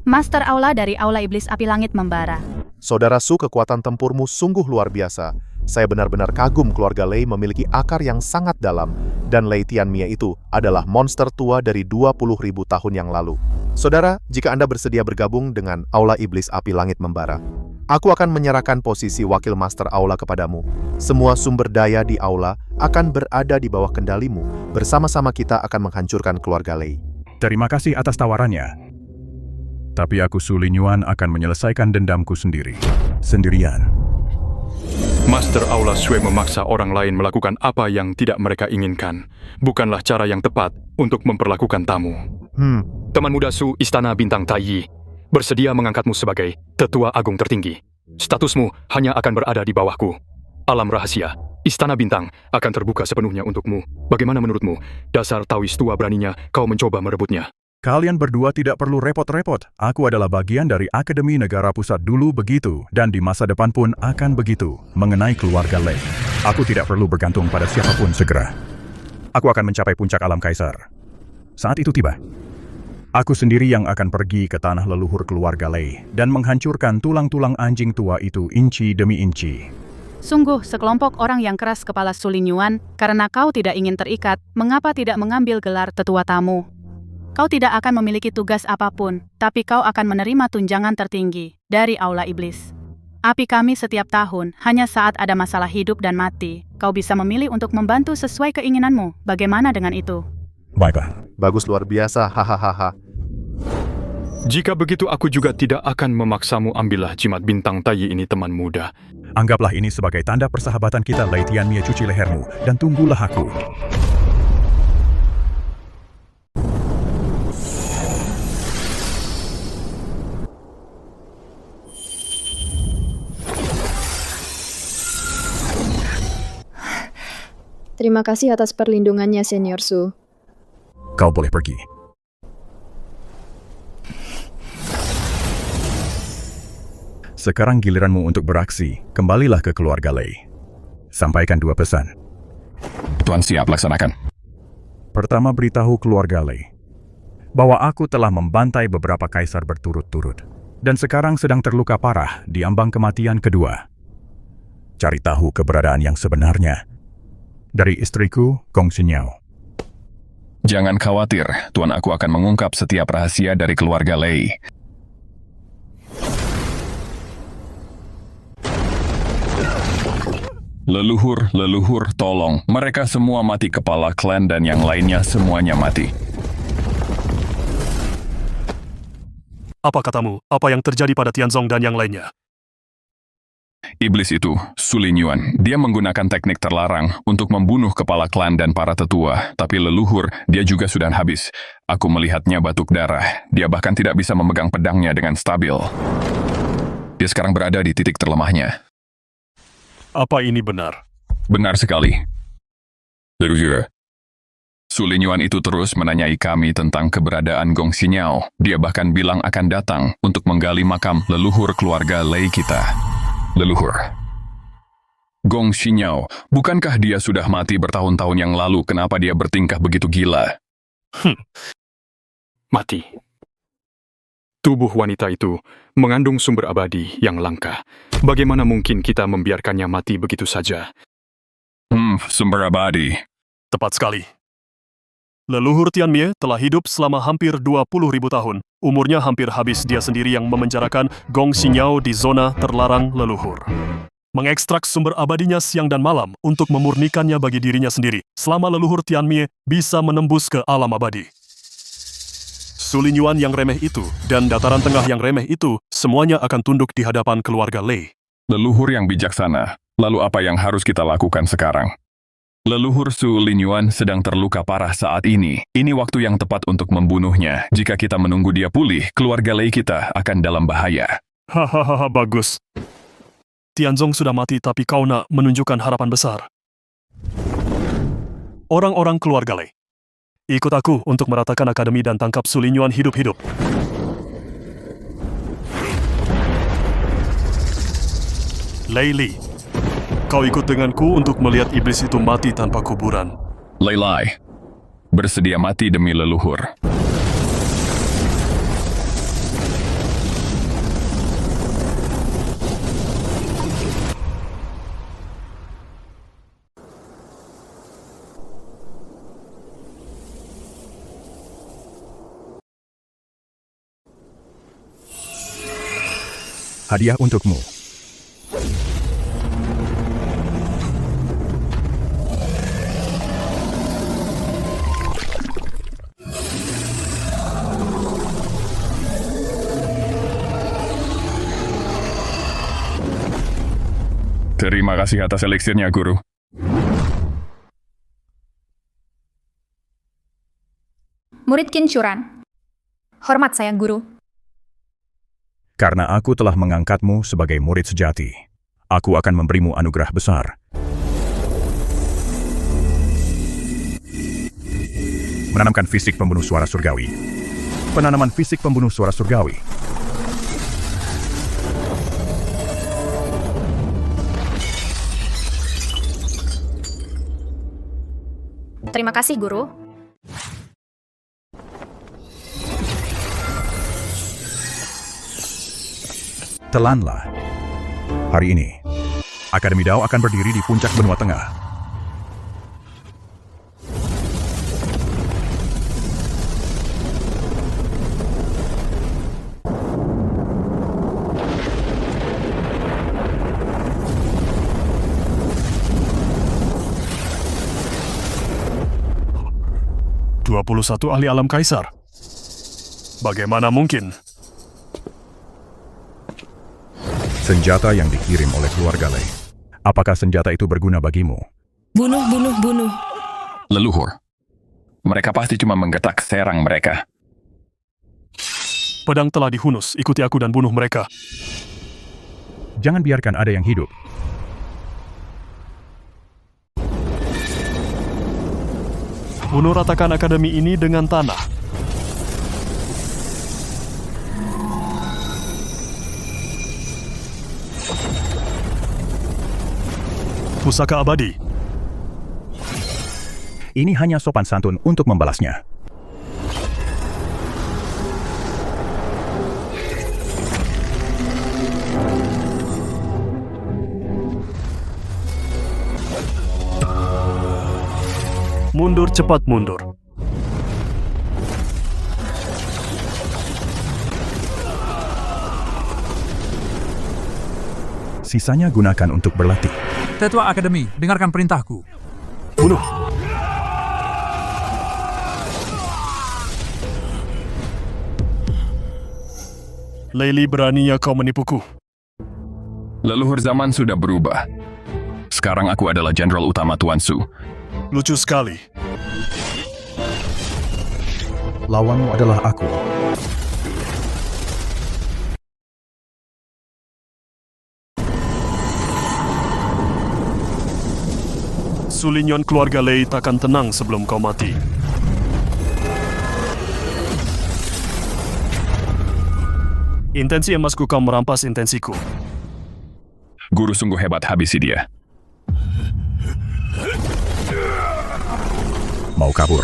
Master Aula dari Aula Iblis Api Langit Membara. Saudara Su, kekuatan tempurmu sungguh luar biasa. Saya benar-benar kagum keluarga Lei memiliki akar yang sangat dalam, dan Lei Tianmie itu adalah monster tua dari 20.000 tahun yang lalu. Saudara, jika Anda bersedia bergabung dengan Aula Iblis Api Langit Membara, aku akan menyerahkan posisi wakil Master Aula kepadamu. Semua sumber daya di Aula akan berada di bawah kendalimu. Bersama-sama kita akan menghancurkan keluarga Lei. Terima kasih atas tawarannya. Tapi aku Su Linyuan akan menyelesaikan dendamku sendiri. Sendirian. Master Aula Sue memaksa orang lain melakukan apa yang tidak mereka inginkan. Bukanlah cara yang tepat untuk memperlakukan tamu. Teman muda Su Istana Bintang Taiyi bersedia mengangkatmu sebagai Tetua Agung Tertinggi. Statusmu hanya akan berada di bawahku. Alam rahasia, Istana Bintang akan terbuka sepenuhnya untukmu. Bagaimana menurutmu? Dasar Taois tua beraninya kau mencoba merebutnya. Kalian berdua tidak perlu repot-repot. Aku adalah bagian dari Akademi Negara Pusat dulu begitu, dan di masa depan pun akan begitu. Mengenai keluarga Lei, aku tidak perlu bergantung pada siapapun segera. Aku akan mencapai puncak alam kaisar. Saat itu tiba. Aku sendiri yang akan pergi ke tanah leluhur keluarga Lei dan menghancurkan tulang-tulang anjing tua itu inci demi inci. Sungguh, sekelompok orang yang keras kepala Su Linyuan, karena kau tidak ingin terikat, mengapa tidak mengambil gelar tetua tamu? Kau tidak akan memiliki tugas apapun, tapi kau akan menerima tunjangan tertinggi dari Aula Iblis. Api kami setiap tahun, hanya saat ada masalah hidup dan mati, kau bisa memilih untuk membantu sesuai keinginanmu. Bagaimana dengan itu? Baiklah. Bagus, luar biasa, hahaha. Jika begitu aku juga tidak akan memaksamu. Ambillah jimat bintang Taiyi ini, teman muda. Anggaplah ini sebagai tanda persahabatan kita. Lei Tianmie, cuci lehermu, dan tunggulah aku. Terima kasih atas perlindungannya, Senior Su. Kau boleh pergi. Sekarang giliranmu untuk beraksi. Kembalilah ke keluarga Lei. Sampaikan 2 pesan. Tuan siap laksanakan. Pertama, beritahu keluarga Lei bahwa aku telah membantai beberapa kaisar berturut-turut dan sekarang sedang terluka parah di ambang kematian kedua. Cari tahu keberadaan yang sebenarnya dari istriku, Gong Xinyao. Jangan khawatir, Tuan, aku akan mengungkap setiap rahasia dari keluarga Lei. Leluhur, tolong. Mereka semua mati, kepala klan dan yang lainnya semuanya mati. Apa katamu? Apa yang terjadi pada Tianzong dan yang lainnya? Iblis itu, Su Linyuan, dia menggunakan teknik terlarang untuk membunuh kepala klan dan para tetua. Tapi leluhur, dia juga sudah habis. Aku melihatnya batuk darah. Dia bahkan tidak bisa memegang pedangnya dengan stabil. Dia sekarang berada di titik terlemahnya. Apa ini benar? Benar sekali. Leluhur, Su Linyuan itu terus menanyai kami tentang keberadaan Gong Xinyao. Dia bahkan bilang akan datang untuk menggali makam leluhur keluarga Lei kita. Leluhur, Gong Xinyao, bukankah dia sudah mati bertahun-tahun yang lalu? Kenapa dia bertingkah begitu gila? Mati. Tubuh wanita itu mengandung sumber abadi yang langka. Bagaimana mungkin kita membiarkannya mati begitu saja? Sumber abadi. Tepat sekali. Leluhur Tianmie telah hidup selama hampir 20.000 tahun. Umurnya hampir habis, dia sendiri yang memenjarakan Gong Xinyao di zona terlarang leluhur. Mengekstrak sumber abadinya siang dan malam untuk memurnikannya bagi dirinya sendiri, selama leluhur Tianmie bisa menembus ke alam abadi. Su Linyuan yang remeh itu dan dataran tengah yang remeh itu, semuanya akan tunduk di hadapan keluarga Lei. Leluhur yang bijaksana, lalu apa yang harus kita lakukan sekarang? Leluhur Su Linyuan sedang terluka parah saat ini. Ini waktu yang tepat untuk membunuhnya. Jika kita menunggu dia pulih, keluarga Lei kita akan dalam bahaya. Hahaha, bagus. Tianzong sudah mati tapi kau nak menunjukkan harapan besar. Orang-orang keluarga Lei, ikut aku untuk meratakan akademi dan tangkap Su Linyuan hidup-hidup. Lei Li, kau ikut denganku untuk melihat iblis itu mati tanpa kuburan. Lei Lai, bersedia mati demi leluhur. Hadiah untukmu. Terima kasih atas eliksirnya, Guru. Murid Kincuran. Hormat sayang guru. Karena aku telah mengangkatmu sebagai murid sejati, aku akan memberimu anugerah besar. Menanamkan fisik pembunuh suara surgawi. Penanaman fisik pembunuh suara surgawi. Terima kasih guru. Telanlah. Hari ini, Akademi Dao akan berdiri di puncak benua tengah. "21 ahli alam kaisar. Bagaimana mungkin?" Senjata yang dikirim oleh keluarga Lei. Apakah senjata itu berguna bagimu? Bunuh, bunuh, bunuh. Leluhur, mereka pasti cuma menggetak serang mereka. Pedang telah dihunus, ikuti aku dan bunuh mereka. Jangan biarkan ada yang hidup. Bunuh ratakan akademi ini dengan tanah. Pusaka abadi. Ini hanya sopan santun untuk membalasnya. Mundur cepat mundur. Sisanya gunakan untuk berlatih. Tetua Akademi, dengarkan perintahku. Bunuh. Lei Li, beraninya kau menipuku. Leluhur zaman sudah berubah. Sekarang aku adalah Jenderal Utama Tuan Su. Lucu sekali. Lawanmu adalah aku. Su Linyuan keluarga Lei takkan tenang sebelum kau mati. Intensi emasku kau merampas intensiku. Guru sungguh hebat, habisi dia. Mau kabur?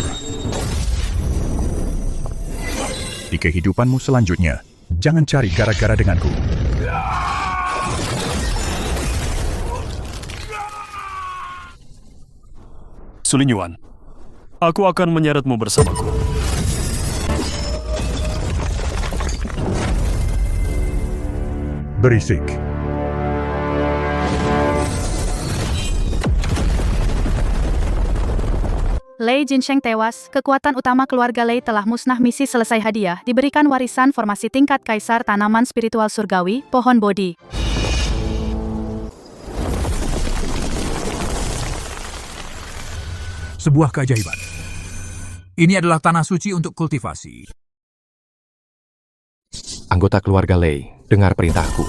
Di kehidupanmu selanjutnya, jangan cari gara-gara denganku. Su Linyuan, aku akan menyeretmu bersamaku. Berisik. Lei Jinsheng tewas, kekuatan utama keluarga Lei telah musnah. Misi selesai. Hadiah diberikan warisan formasi tingkat kaisar, tanaman spiritual surgawi, pohon bodhi. sebuah keajaiban. Ini adalah tanah suci untuk kultivasi. Anggota keluarga Lei, dengar perintahku.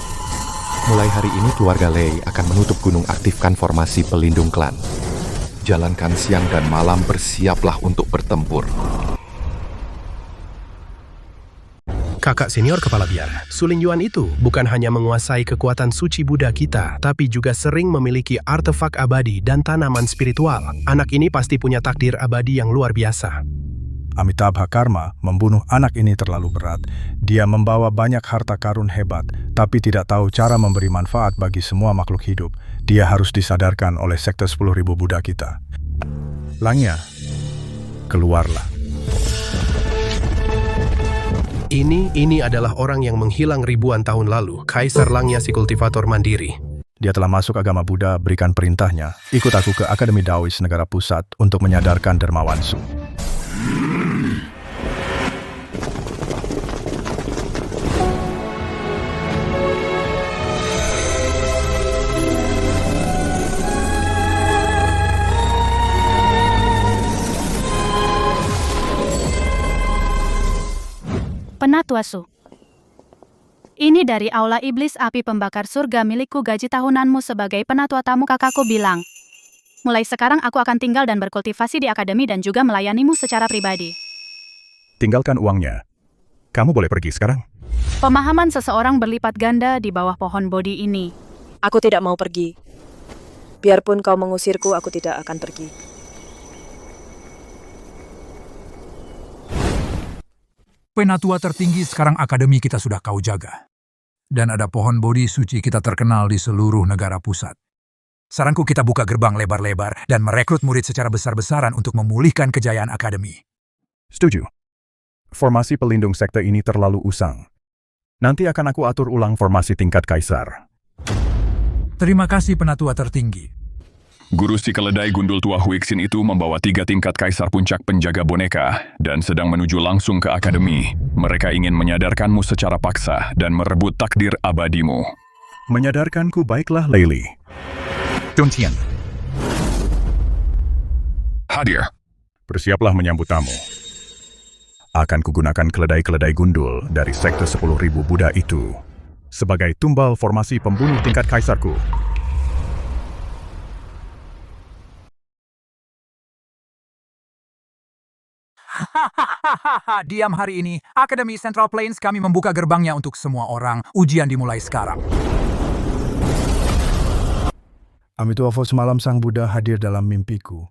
Mulai hari ini keluarga Lei akan menutup gunung, aktifkan formasi pelindung klan. Jalankan siang dan malam, bersiaplah untuk bertempur. Kakak senior kepala biar, Su Lingyuan itu bukan hanya menguasai kekuatan suci Buddha kita, tapi juga sering memiliki artefak abadi dan tanaman spiritual. Anak ini pasti punya takdir abadi yang luar biasa. Amitabha Karma membunuh anak ini terlalu berat. Dia membawa banyak harta karun hebat, tapi tidak tahu cara memberi manfaat bagi semua makhluk hidup. Dia harus disadarkan oleh sekte 10.000 Buddha kita. Langya, keluarlah. Ini adalah orang yang menghilang ribuan tahun lalu, Kaisar Langya si kultivator mandiri. Dia telah masuk agama Buddha, berikan perintahnya. Ikut aku ke Akademi Daois Negara Pusat untuk menyadarkan Dermawan Su. Penatua Su. Ini dari Aula Iblis Api Pembakar Surga milikku. Gaji tahunanmu sebagai penatua tamu, kakakku bilang. Mulai sekarang aku akan tinggal dan berkultivasi di akademi dan juga melayanimu secara pribadi. Tinggalkan uangnya. Kamu boleh pergi sekarang. Pemahaman seseorang berlipat ganda di bawah pohon Bodhi ini. Aku tidak mau pergi. Biarpun kau mengusirku, aku tidak akan pergi. Penatua tertinggi, sekarang akademi kita sudah kau jaga. Dan ada pohon Bodhi suci kita terkenal di seluruh negara pusat. Saranku kita buka gerbang lebar-lebar dan merekrut murid secara besar-besaran untuk memulihkan kejayaan akademi. Setuju. Formasi pelindung sekte ini terlalu usang. Nanti akan aku atur ulang formasi tingkat kaisar. Terima kasih penatua tertinggi. Guru si keledai gundul tua Huixin itu membawa 3 tingkat kaisar puncak penjaga boneka dan sedang menuju langsung ke akademi. Mereka ingin menyadarkanmu secara paksa dan merebut takdir abadimu. Menyadarkanku, baiklah Leili. Tuntian. Hadir. Bersiaplah menyambut tamu. Akan kugunakan keledai-keledai gundul dari sekte 10.000 Buddha itu sebagai tumbal formasi pembunuh tingkat kaisarku. Hahaha, diam hari ini. Akademi Central Plains kami membuka gerbangnya untuk semua orang. Ujian dimulai sekarang. Amitabha, semalam Sang Buddha hadir dalam mimpiku.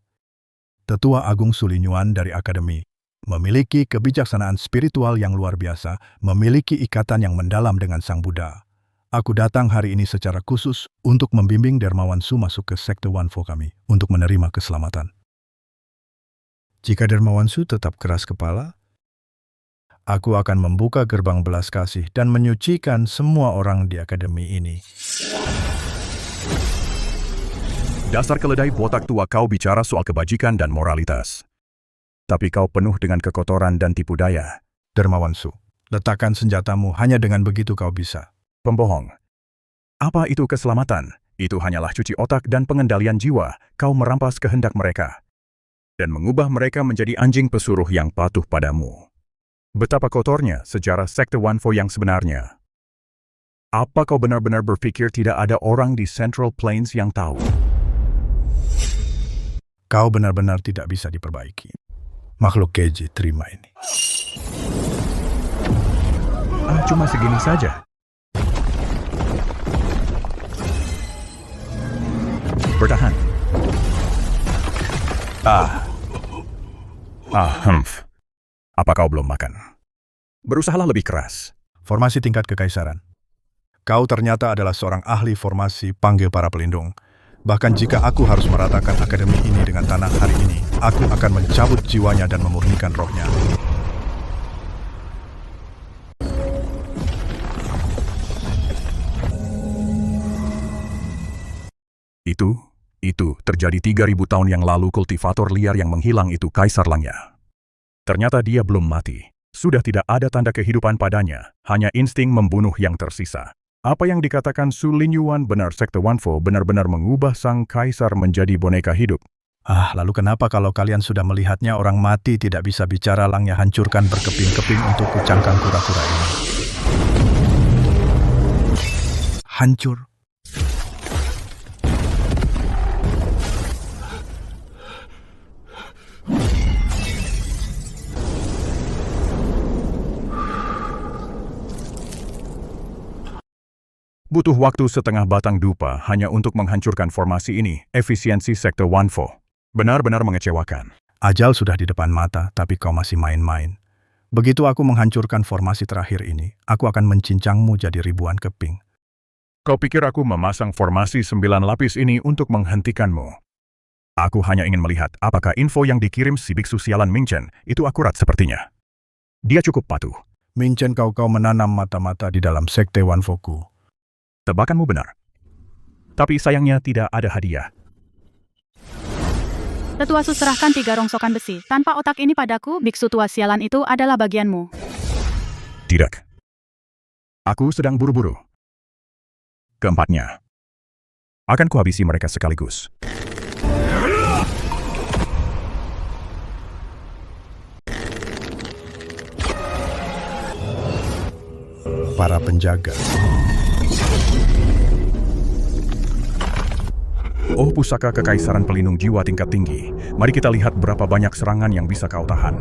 Tetua Agung Su Lingyuan dari akademi memiliki kebijaksanaan spiritual yang luar biasa, memiliki ikatan yang mendalam dengan Sang Buddha. Aku datang hari ini secara khusus untuk membimbing Dermawan Su masuk ke sekte Wanfo kami untuk menerima keselamatan. Jika Dermawan Su tetap keras kepala, aku akan membuka gerbang belas kasih dan menyucikan semua orang di akademi ini. Dasar keledai botak tua, kau bicara soal kebajikan dan moralitas. Tapi kau penuh dengan kekotoran dan tipu daya. Dermawan Su, letakkan senjatamu, hanya dengan begitu kau bisa. Pembohong. Apa itu keselamatan? Itu hanyalah cuci otak dan pengendalian jiwa. Kau merampas kehendak mereka dan mengubah mereka menjadi anjing pesuruh yang patuh padamu. Betapa kotornya sejarah sekte Wanfo yang sebenarnya. Apa kau benar-benar berpikir tidak ada orang di Central Plains yang tahu? Kau benar-benar tidak bisa diperbaiki. Makhluk keji, terima ini. Cuma segini saja. Bertahan. Apa kau belum makan? Berusahalah lebih keras. Formasi tingkat kekaisaran. Kau ternyata adalah seorang ahli formasi, panggil para pelindung. Bahkan jika aku harus meratakan akademi ini dengan tanah hari ini, aku akan mencabut jiwanya dan memurnikan rohnya. Itu terjadi 3.000 tahun yang lalu. Kultivator liar yang menghilang itu Kaisar Langya. Ternyata dia belum mati. Sudah tidak ada tanda kehidupan padanya, hanya insting membunuh yang tersisa. Apa yang dikatakan Su Lingyuan benar, sekte Wanfo benar-benar mengubah sang kaisar menjadi boneka hidup. Lalu kenapa kalau kalian sudah melihatnya orang mati tidak bisa bicara, langnya hancurkan berkeping-keping untuk kucangkang kura-kura ini. Hancur. Butuh waktu setengah batang dupa hanya untuk menghancurkan formasi ini. Efisiensi Sekte Wanfo benar-benar mengecewakan. Ajal sudah di depan mata, tapi kau masih main-main. Begitu aku menghancurkan formasi terakhir ini, aku akan mencincangmu jadi ribuan keping. Kau pikir aku memasang formasi 9 lapis ini untuk menghentikanmu? Aku hanya ingin melihat apakah info yang dikirim si biksu sialan Ming Chen itu akurat sepertinya. Dia cukup patuh. Ming Chen, kau menanam mata-mata di dalam Sekte Wanfoku. Tebakanmu benar. Tapi sayangnya tidak ada hadiah. Tetua Su, serahkan 3 rongsokan besi. Tanpa otak ini padaku, biksu tua sialan itu adalah bagianmu. Tidak. Aku sedang buru-buru. Keempatnya. Akan kuhabisi mereka sekaligus. Para penjaga. Oh, pusaka kekaisaran pelindung jiwa tingkat tinggi. Mari kita lihat berapa banyak serangan yang bisa kau tahan.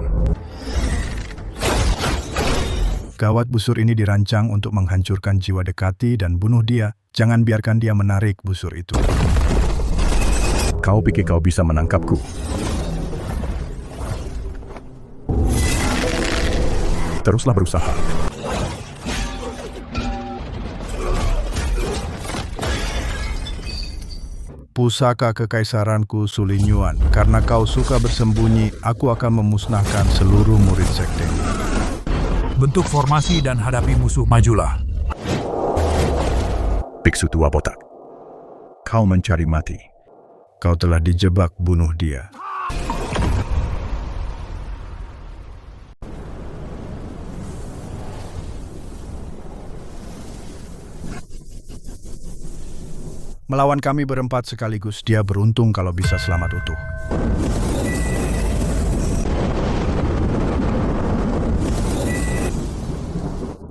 Gawat, busur ini dirancang untuk menghancurkan jiwa, dekati dan bunuh dia. Jangan biarkan dia menarik busur itu. Kau pikir kau bisa menangkapku? Teruslah berusaha. Pusaka kekaisaranku Su Linyuan, karena kau suka bersembunyi, aku akan memusnahkan seluruh murid sekte. Bentuk formasi dan hadapi musuh, majulah. Biksu tua botak. Kau mencari mati. Kau telah dijebak, bunuh dia. Melawan kami berempat sekaligus, dia beruntung kalau bisa selamat utuh.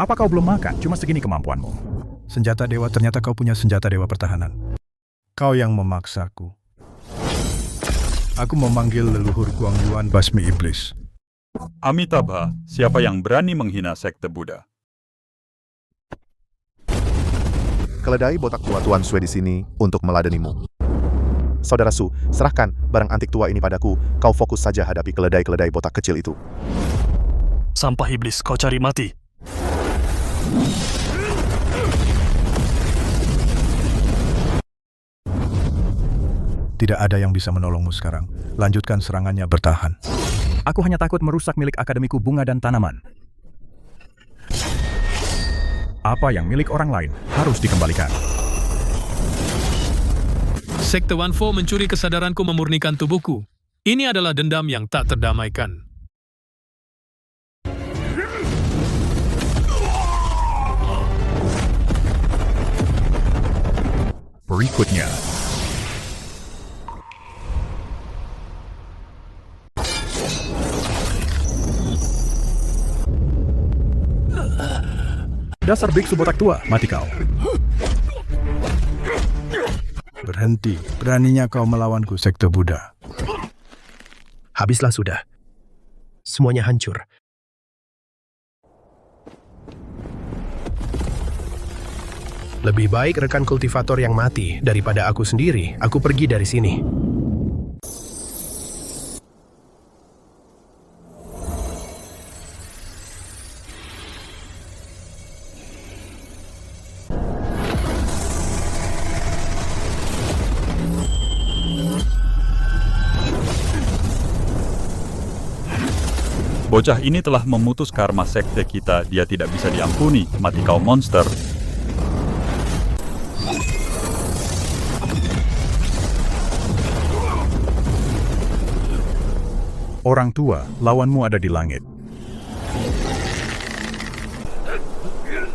Apa kau belum makan? Cuma segini kemampuanmu. Senjata dewa, ternyata kau punya senjata dewa pertahanan. Kau yang memaksaku. Aku memanggil leluhur Guangyuan Basmi Iblis. Amitabha, siapa yang berani menghina sekte Buddha? Keledai botak tua Tuan Sue di sini untuk meladenimu. Saudara Su, serahkan barang antik tua ini padaku. Kau fokus saja hadapi keledai-keledai botak kecil itu. Sampah iblis, kau cari mati. Tidak ada yang bisa menolongmu sekarang. Lanjutkan serangannya, bertahan. Aku hanya takut merusak milik akademiku bunga dan tanaman. Apa yang milik orang lain harus dikembalikan. Sekte Wanfo mencuri kesadaranku, memurnikan tubuhku. Ini adalah dendam yang tak terdamaikan. Berikutnya. Dasar biksu botak tua, mati kau. Berhenti, beraninya kau melawanku, Sekte Buddha. Habislah sudah. Semuanya hancur. Lebih baik rekan kultivator yang mati daripada aku sendiri. Aku pergi dari sini. Bocah ini telah memutus karma sekte kita, dia tidak bisa diampuni. Mati kau monster. Orang tua, lawanmu ada di langit.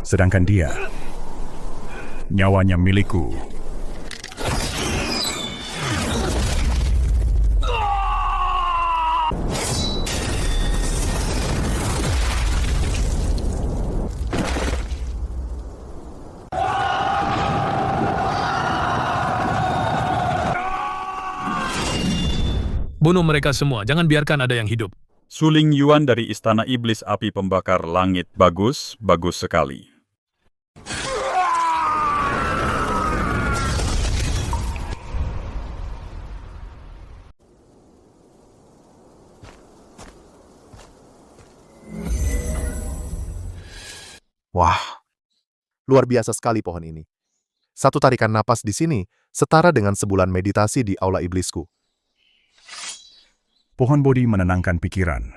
Sedangkan dia, nyawanya milikku. Bunuh mereka semua, jangan biarkan ada yang hidup. Suling Yuan dari Istana Iblis Api Pembakar Langit. Bagus, bagus sekali. Wah, luar biasa sekali pohon ini. Satu tarikan napas di sini setara dengan sebulan meditasi di aula iblisku. Pohon Bodhi menenangkan pikiran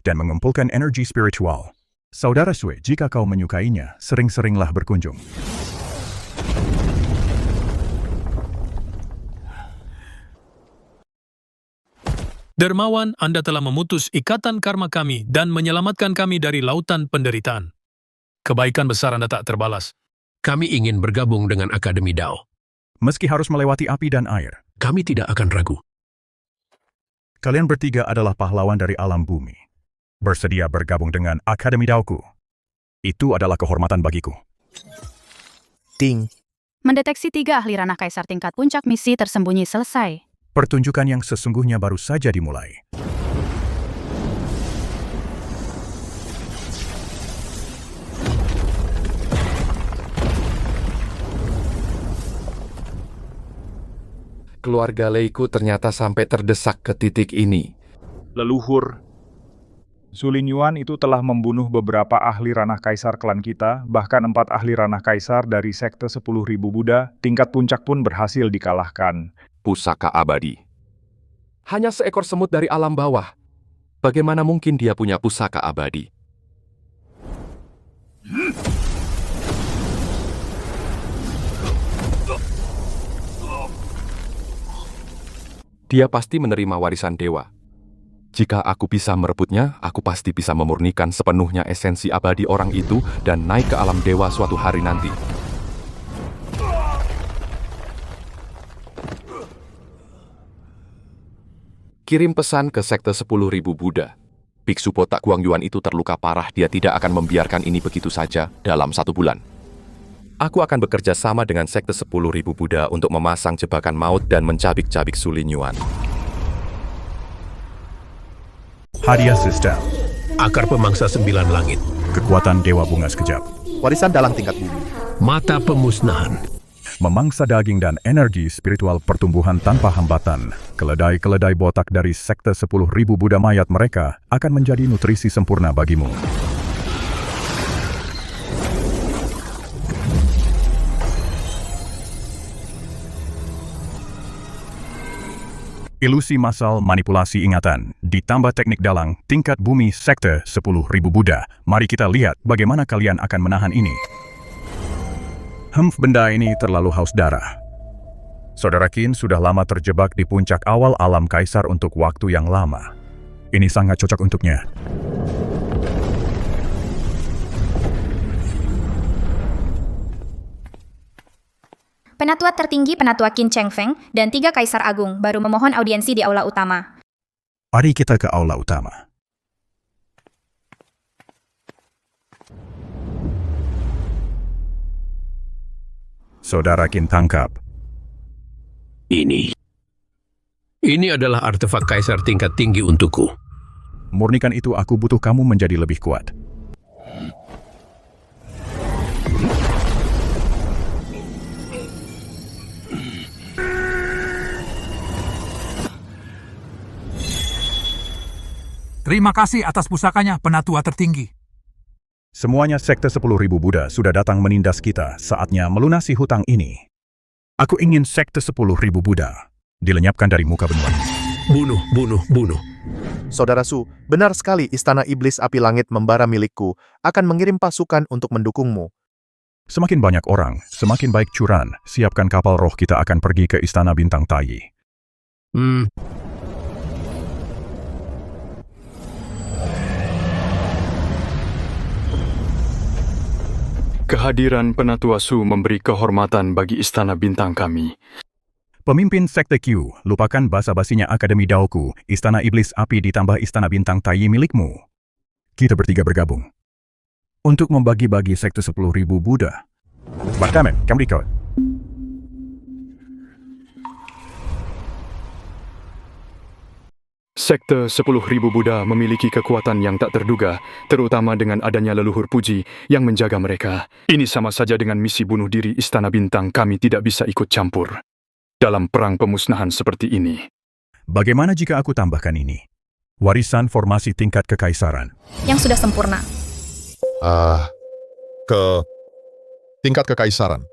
dan mengumpulkan energi spiritual. Saudara Sue, jika kau menyukainya, sering-seringlah berkunjung. Dermawan, Anda telah memutus ikatan karma kami dan menyelamatkan kami dari lautan penderitaan. Kebaikan besar Anda tak terbalas. Kami ingin bergabung dengan Akademi Dao. Meski harus melewati api dan air, Kami tidak akan ragu. kalian bertiga adalah pahlawan dari alam bumi. Bersedia bergabung dengan Akademi Daoku. Itu adalah kehormatan bagiku. Ting. Mendeteksi 3 ahli ranah kaisar tingkat puncak misi tersembunyi selesai. Pertunjukan yang sesungguhnya baru saja dimulai. Keluarga Leiku ternyata sampai terdesak ke titik ini. Leluhur, Suling Yuan itu telah membunuh beberapa ahli ranah kaisar klan kita, bahkan 4 ahli ranah kaisar dari sekte 10.000 Buddha, tingkat puncak pun berhasil dikalahkan. Pusaka abadi. Hanya seekor semut dari alam bawah. Bagaimana mungkin dia punya pusaka abadi? Dia pasti menerima warisan dewa. Jika aku bisa merebutnya, aku pasti bisa memurnikan sepenuhnya esensi abadi orang itu dan naik ke alam dewa suatu hari nanti. Kirim pesan ke sekte 10.000 Buddha. Biksu Botak Guangyuan itu terluka parah, dia tidak akan membiarkan ini begitu saja dalam 1 bulan. Aku akan bekerja sama dengan sekte 10.000 Buddha untuk memasang jebakan maut dan mencabik-cabik Suling Yuan. Hadiah sistem. Akar pemangsa 9 langit. Kekuatan Dewa Bunga Sekejap. Warisan dalang tingkat bumi. Mata pemusnahan. Memangsa daging dan energi spiritual pertumbuhan tanpa hambatan. Keledai-keledai botak dari sekte 10.000 Buddha mayat mereka akan menjadi nutrisi sempurna bagimu. Ilusi massal manipulasi ingatan, ditambah teknik dalang, tingkat bumi sekte 10.000 Buddha. Mari kita lihat bagaimana kalian akan menahan ini. Benda ini terlalu haus darah. Saudara Qin sudah lama terjebak di puncak awal alam kaisar untuk waktu yang lama. Ini sangat cocok untuknya. Penatua tertinggi Penatua Qin Cheng Feng dan 3 kaisar agung baru memohon audiensi di aula utama. Mari kita ke aula utama. Saudara Qin tangkap. Ini adalah artefak kaisar tingkat tinggi untukku. Murnikan itu, aku butuh kamu menjadi lebih kuat. Terima kasih atas pusakanya, Penatua tertinggi. Semuanya sekte 10.000 Buddha sudah datang menindas kita, saatnya melunasi hutang ini. Aku ingin sekte 10.000 Buddha dilenyapkan dari muka benua. Bunuh, bunuh, bunuh. Saudara Su, benar sekali Istana Iblis Api Langit Membara milikku akan mengirim pasukan untuk mendukungmu. Semakin banyak orang, semakin baik curan. Siapkan kapal roh, kita akan pergi ke Istana Bintang Tayi. Kehadiran Penatua Su memberi kehormatan bagi Istana Bintang kami. Pemimpin Sekte Q, lupakan basa-basinya Akademi Daoku. Istana Iblis Api ditambah Istana Bintang Tayi milikmu. Kita bertiga bergabung untuk membagi-bagi sekte 10.000 Buddha. Bartamen, kamu ikut. Sekte 10.000 Buddha memiliki kekuatan yang tak terduga, terutama dengan adanya leluhur Puji yang menjaga mereka. Ini sama saja dengan misi bunuh diri Istana Bintang. Kami tidak bisa ikut campur dalam perang pemusnahan seperti ini. Bagaimana jika aku tambahkan ini? Warisan formasi tingkat kekaisaran. Yang sudah sempurna. Tingkat kekaisaran.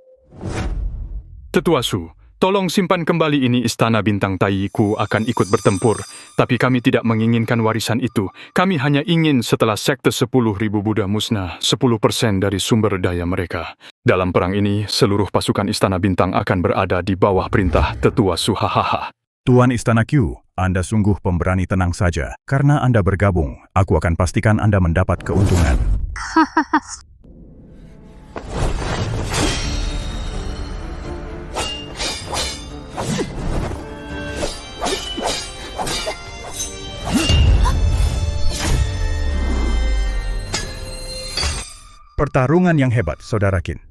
Tetua Su, tolong simpan kembali ini Istana Bintang Taiyi. Ku akan ikut bertempur, tapi kami tidak menginginkan warisan itu. Kami hanya ingin setelah sekte 10.000 Buddha musnah, 10% dari sumber daya mereka. Dalam perang ini, seluruh pasukan Istana Bintang akan berada di bawah perintah Tetua Su. Hahaha. Tuan Istana Q, Anda sungguh pemberani. Tenang saja. Karena Anda bergabung, aku akan pastikan Anda mendapat keuntungan. Pertarungan yang hebat, Saudara Qin.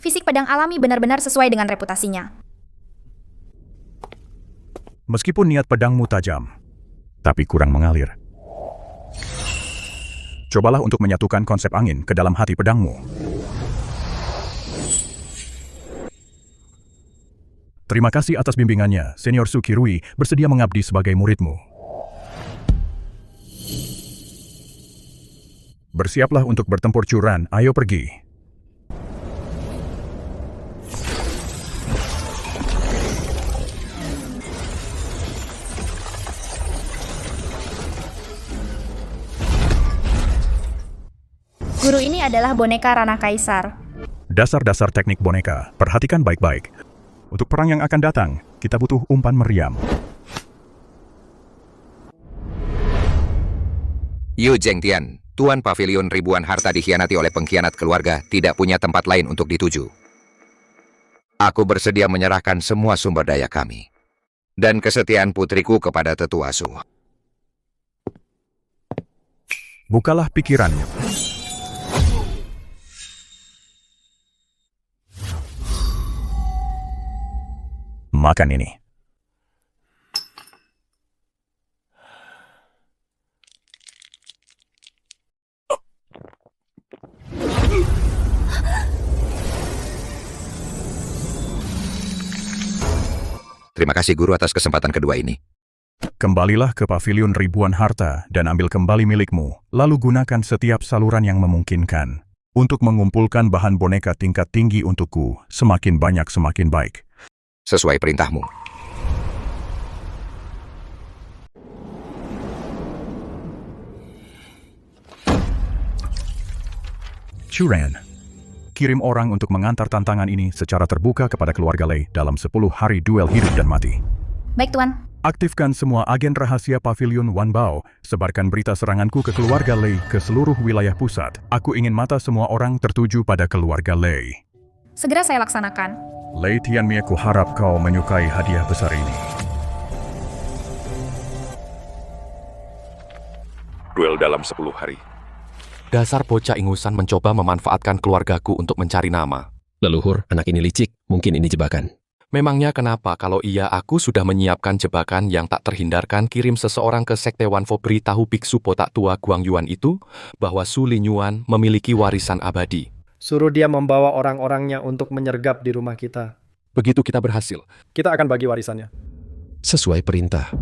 Fisik pedang alami benar-benar sesuai dengan reputasinya. Meskipun niat pedangmu tajam, tapi kurang mengalir. Cobalah untuk menyatukan konsep angin ke dalam hati pedangmu. Terima kasih atas bimbingannya, Senior Su Kirui bersedia mengabdi sebagai muridmu. Bersiaplah untuk bertempur Curan, ayo pergi. Guru ini adalah boneka Ranah Kaisar. Dasar-dasar teknik boneka, perhatikan baik-baik. Untuk perang yang akan datang, kita butuh umpan meriam. Yu Zhengtian, Tuan Pavilion ribuan harta dikhianati oleh pengkhianat keluarga, tidak punya tempat lain untuk dituju. Aku bersedia menyerahkan semua sumber daya kami dan kesetiaan putriku kepada Tetua Su. Bukalah pikiranmu. Makan ini. Terima kasih Guru atas kesempatan kedua ini. Kembalilah ke pavilion ribuan harta dan ambil kembali milikmu, lalu gunakan setiap saluran yang memungkinkan untuk mengumpulkan bahan boneka tingkat tinggi untukku. Semakin banyak semakin baik. Sesuai perintahmu. Churan, kirim orang untuk mengantar tantangan ini secara terbuka kepada keluarga Lei dalam 10 hari duel hidup dan mati. Baik, Tuan. Aktifkan semua agen rahasia Pavilion Wanbao. Sebarkan berita seranganku ke keluarga Lei ke seluruh wilayah pusat. Aku ingin mata semua orang tertuju pada keluarga Lei. Segera saya laksanakan. Lei Tianmie, ku harap kau menyukai hadiah besar ini. Duel dalam 10 hari. Dasar bocah ingusan mencoba memanfaatkan keluargaku untuk mencari nama. Leluhur, anak ini licik. Mungkin ini jebakan. Memangnya kenapa kalau iya aku sudah menyiapkan jebakan yang tak terhindarkan? Kirim seseorang ke Sekte Wanfo, beritahu biksu potak tua Guangyuan itu bahwa Su Linyuan memiliki warisan abadi. Suruh dia membawa orang-orangnya untuk menyergap di rumah kita. Begitu kita berhasil, kita akan bagi warisannya. Sesuai perintah.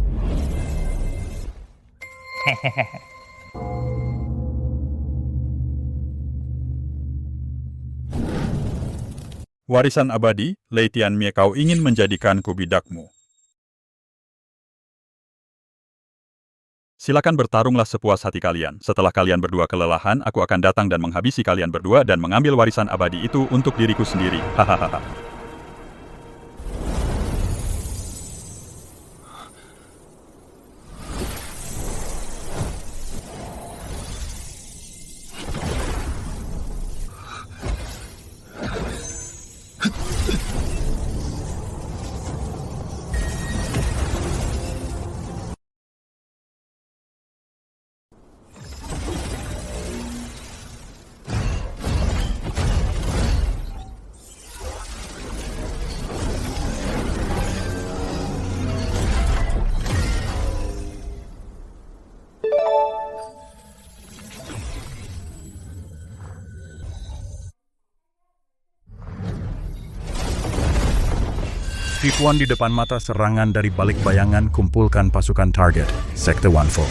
Warisan abadi, Lei Tianmie, kau ingin menjadikanku bidakmu. Silakan bertarunglah sepuas hati kalian. Setelah kalian berdua kelelahan, aku akan datang dan menghabisi kalian berdua dan mengambil warisan abadi itu untuk diriku sendiri. Hahaha. Tipuan di depan mata, serangan dari balik bayangan, kumpulkan pasukan target. Sekte Wanfo.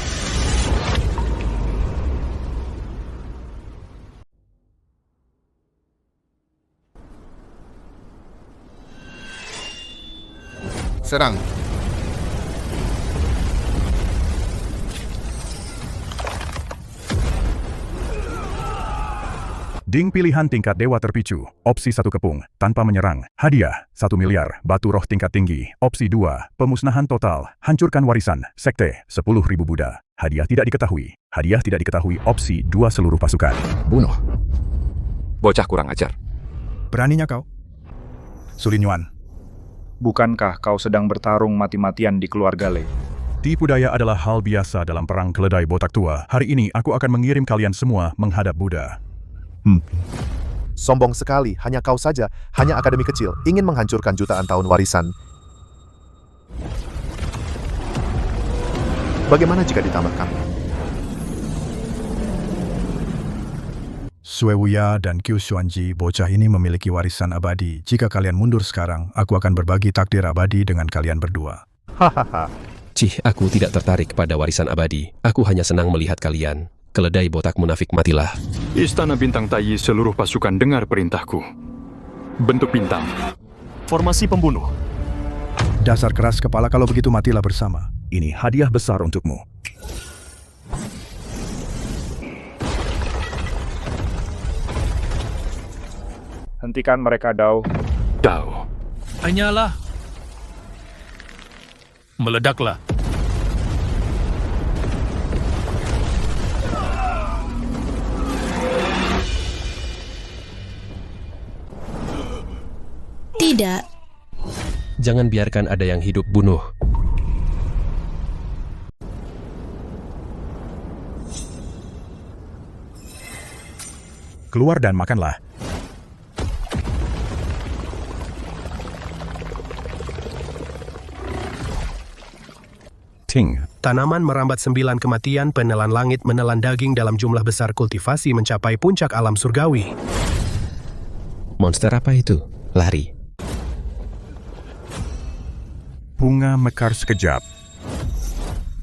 Serang. Ding pilihan tingkat dewa terpicu. Opsi 1 kepung, tanpa menyerang. Hadiah, 1 miliar. Batu roh tingkat tinggi. Opsi 2, pemusnahan total. Hancurkan warisan. Sekte, 10.000 Buddha. Hadiah tidak diketahui. Hadiah tidak diketahui. Opsi 2, seluruh pasukan. Bunuh. Bocah kurang ajar. Beraninya kau? Sulin Yuan. Bukankah kau sedang bertarung mati-matian di keluarga Lei? Tipu daya adalah hal biasa dalam perang keledai botak tua. Hari ini aku akan mengirim kalian semua menghadap Buddha. Sombong sekali, hanya kau saja, hanya akademi kecil, ingin menghancurkan jutaan tahun warisan. Bagaimana jika ditambah kami? Sue Wuya dan Qiu Xuanji, bocah ini memiliki warisan abadi. Jika kalian mundur sekarang, aku akan berbagi takdir abadi dengan kalian berdua. Hahaha. Cih, aku tidak tertarik pada warisan abadi. Aku hanya senang melihat kalian. Keledai botak munafik, matilah. Istana Bintang Taiyi, seluruh pasukan dengar perintahku. Bentuk bintang. Formasi pembunuh. Dasar keras kepala, kalau begitu matilah bersama. Ini hadiah besar untukmu. Hentikan mereka, Dao. Dao. Hanyalah. Meledaklah. Tidak. Jangan biarkan ada yang hidup, bunuh. Keluar dan makanlah. Ting. Tanaman merambat 9 kematian, penelan langit menelan daging dalam jumlah besar, kultivasi mencapai puncak alam surgawi. Monster apa itu? Lari. Bunga mekar sekejap.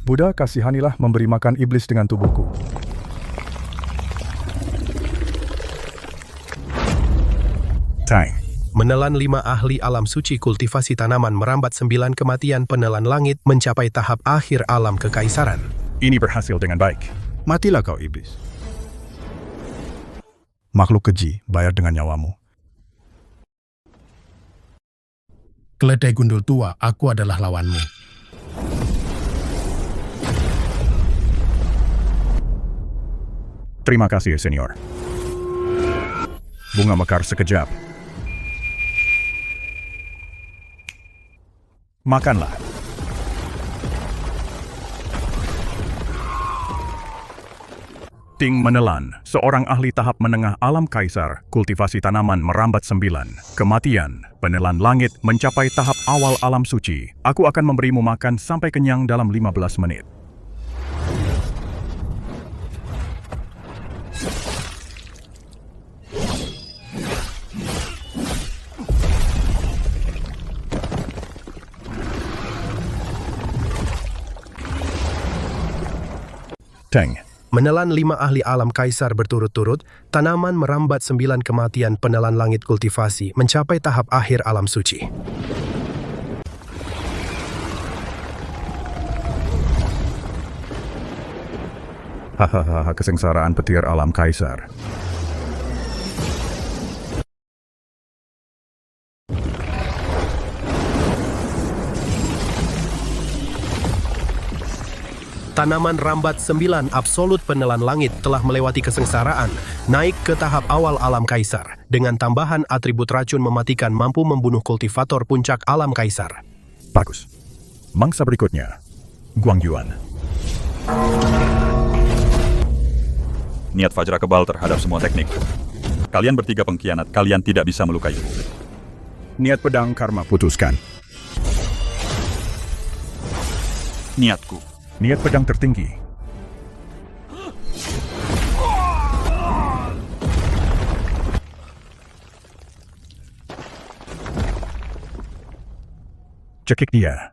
Buddha, kasihanilah memberi makan iblis dengan tubuhku. Tang. Menelan 5 ahli alam suci, kultivasi tanaman merambat 9 kematian, penelan langit mencapai tahap akhir alam kekaisaran. Ini berhasil dengan baik. Matilah kau iblis. Makhluk keji, bayar dengan nyawamu. Keledai gundul tua, aku adalah lawanmu. Terima kasih, senior. Bunga mekar sekejap. Makanlah. Ting menelan, seorang ahli tahap menengah alam kaisar, kultivasi tanaman merambat 9. Kematian, penelan langit mencapai tahap awal alam suci. Aku akan memberimu makan sampai kenyang dalam 15 menit. Teng. Menelan 5 ahli alam kaisar berturut-turut, tanaman merambat 9 kematian, penelan langit kultivasi mencapai tahap akhir alam suci. Hahaha, kesengsaraan petir alam kaisar. Tanaman rambat 9 absolut penelan langit telah melewati kesengsaraan, naik ke tahap awal alam kaisar. Dengan tambahan atribut racun mematikan mampu membunuh kultivator puncak alam kaisar. Bagus. Mangsa berikutnya, Guang Yuan. Niat Fajra kebal terhadap semua teknik. Kalian bertiga pengkhianat, kalian tidak bisa melukaiku. Niat pedang karma putuskan. Niatku. Niat pedang tertinggi. Cekik dia.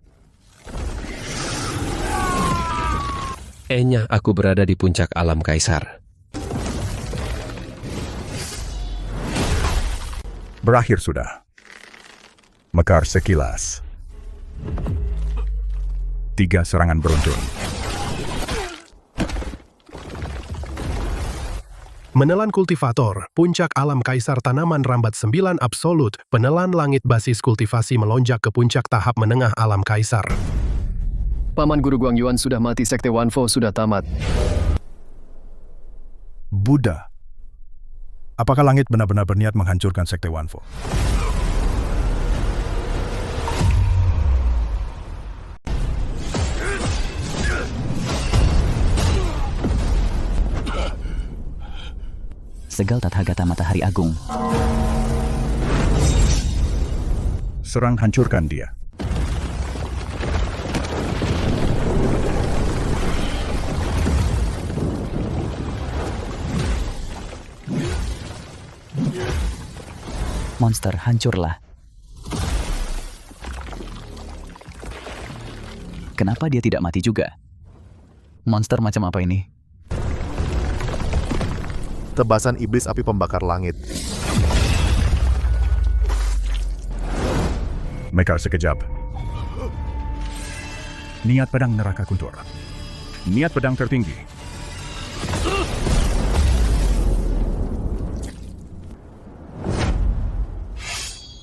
Aku berada di puncak alam kaisar. Berakhir sudah. Mekar sekilas. 3 serangan beruntun. Menelan kultivator, puncak alam kaisar tanaman rambat 9 absolut, penelan langit basis kultivasi melonjak ke puncak tahap menengah alam kaisar. Paman Guru Guangyuan sudah mati, Sekte Wanfo sudah tamat. Buddha, apakah langit benar-benar berniat menghancurkan Sekte Wanfo? Segal Tathagata Matahari Agung. Serang hancurkan dia. Monster hancurlah. Kenapa dia tidak mati juga? Monster macam apa ini? Tebasan iblis api pembakar langit. Mekar sekejap. Niat pedang neraka kuntur. Niat pedang tertinggi.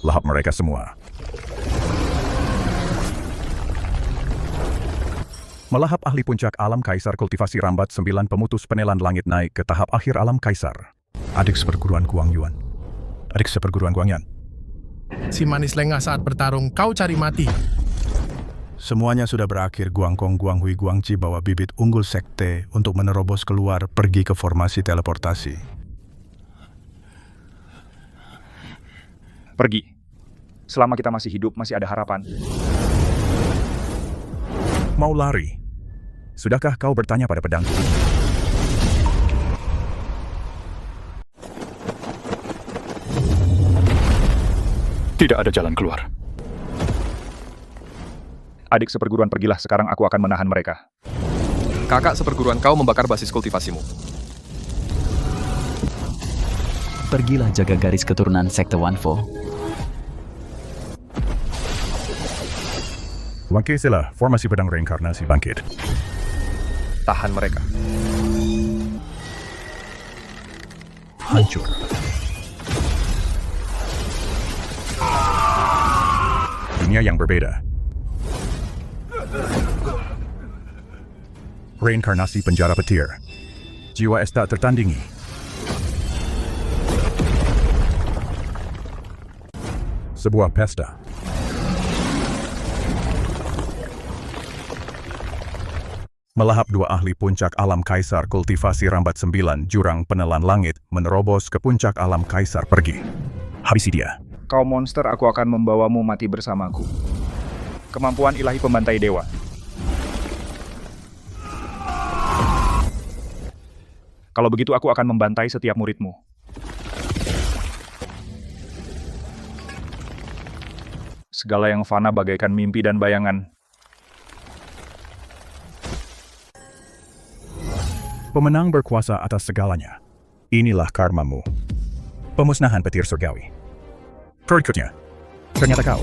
Lahap mereka semua. Melahap ahli puncak alam kaisar kultivasi rambat 9 pemutus penelan langit naik ke tahap akhir alam kaisar. Adik seperguruan Guangyuan. Adik seperguruan Guangyan. Si manis lengah saat bertarung, kau cari mati. Semuanya sudah berakhir. Guangkong, Guanghui, Guangci bawa bibit unggul sekte untuk menerobos keluar pergi ke formasi teleportasi. Pergi. Selama kita masih hidup, masih ada harapan. Mau lari? Sudahkah kau bertanya pada pedangku? Tidak ada jalan keluar. Adik seperguruan pergilah, sekarang aku akan menahan mereka. Kakak seperguruan kau membakar basis kultivasimu. Pergilah jaga garis keturunan Sekte Wanfo. Wangke Sela, formasi pedang reinkarnasi bangkit. Tahan mereka. Hancur. Dunia yang berbeda. Reinkarnasi penjara petir. Jiwa es tak tertandingi. Sebuah pesta. Melahap 2 ahli puncak alam kaisar kultivasi rambat 9 jurang penelan langit menerobos ke puncak alam kaisar pergi. Habisi dia. Kau monster, aku akan membawamu mati bersamaku. Kemampuan ilahi pembantai dewa. Kalau begitu aku akan membantai setiap muridmu. Segala yang fana bagaikan mimpi dan bayangan. Pemenang berkuasa atas segalanya. Inilah karmamu. Pemusnahan petir surgawi. Berikutnya, ternyata kau.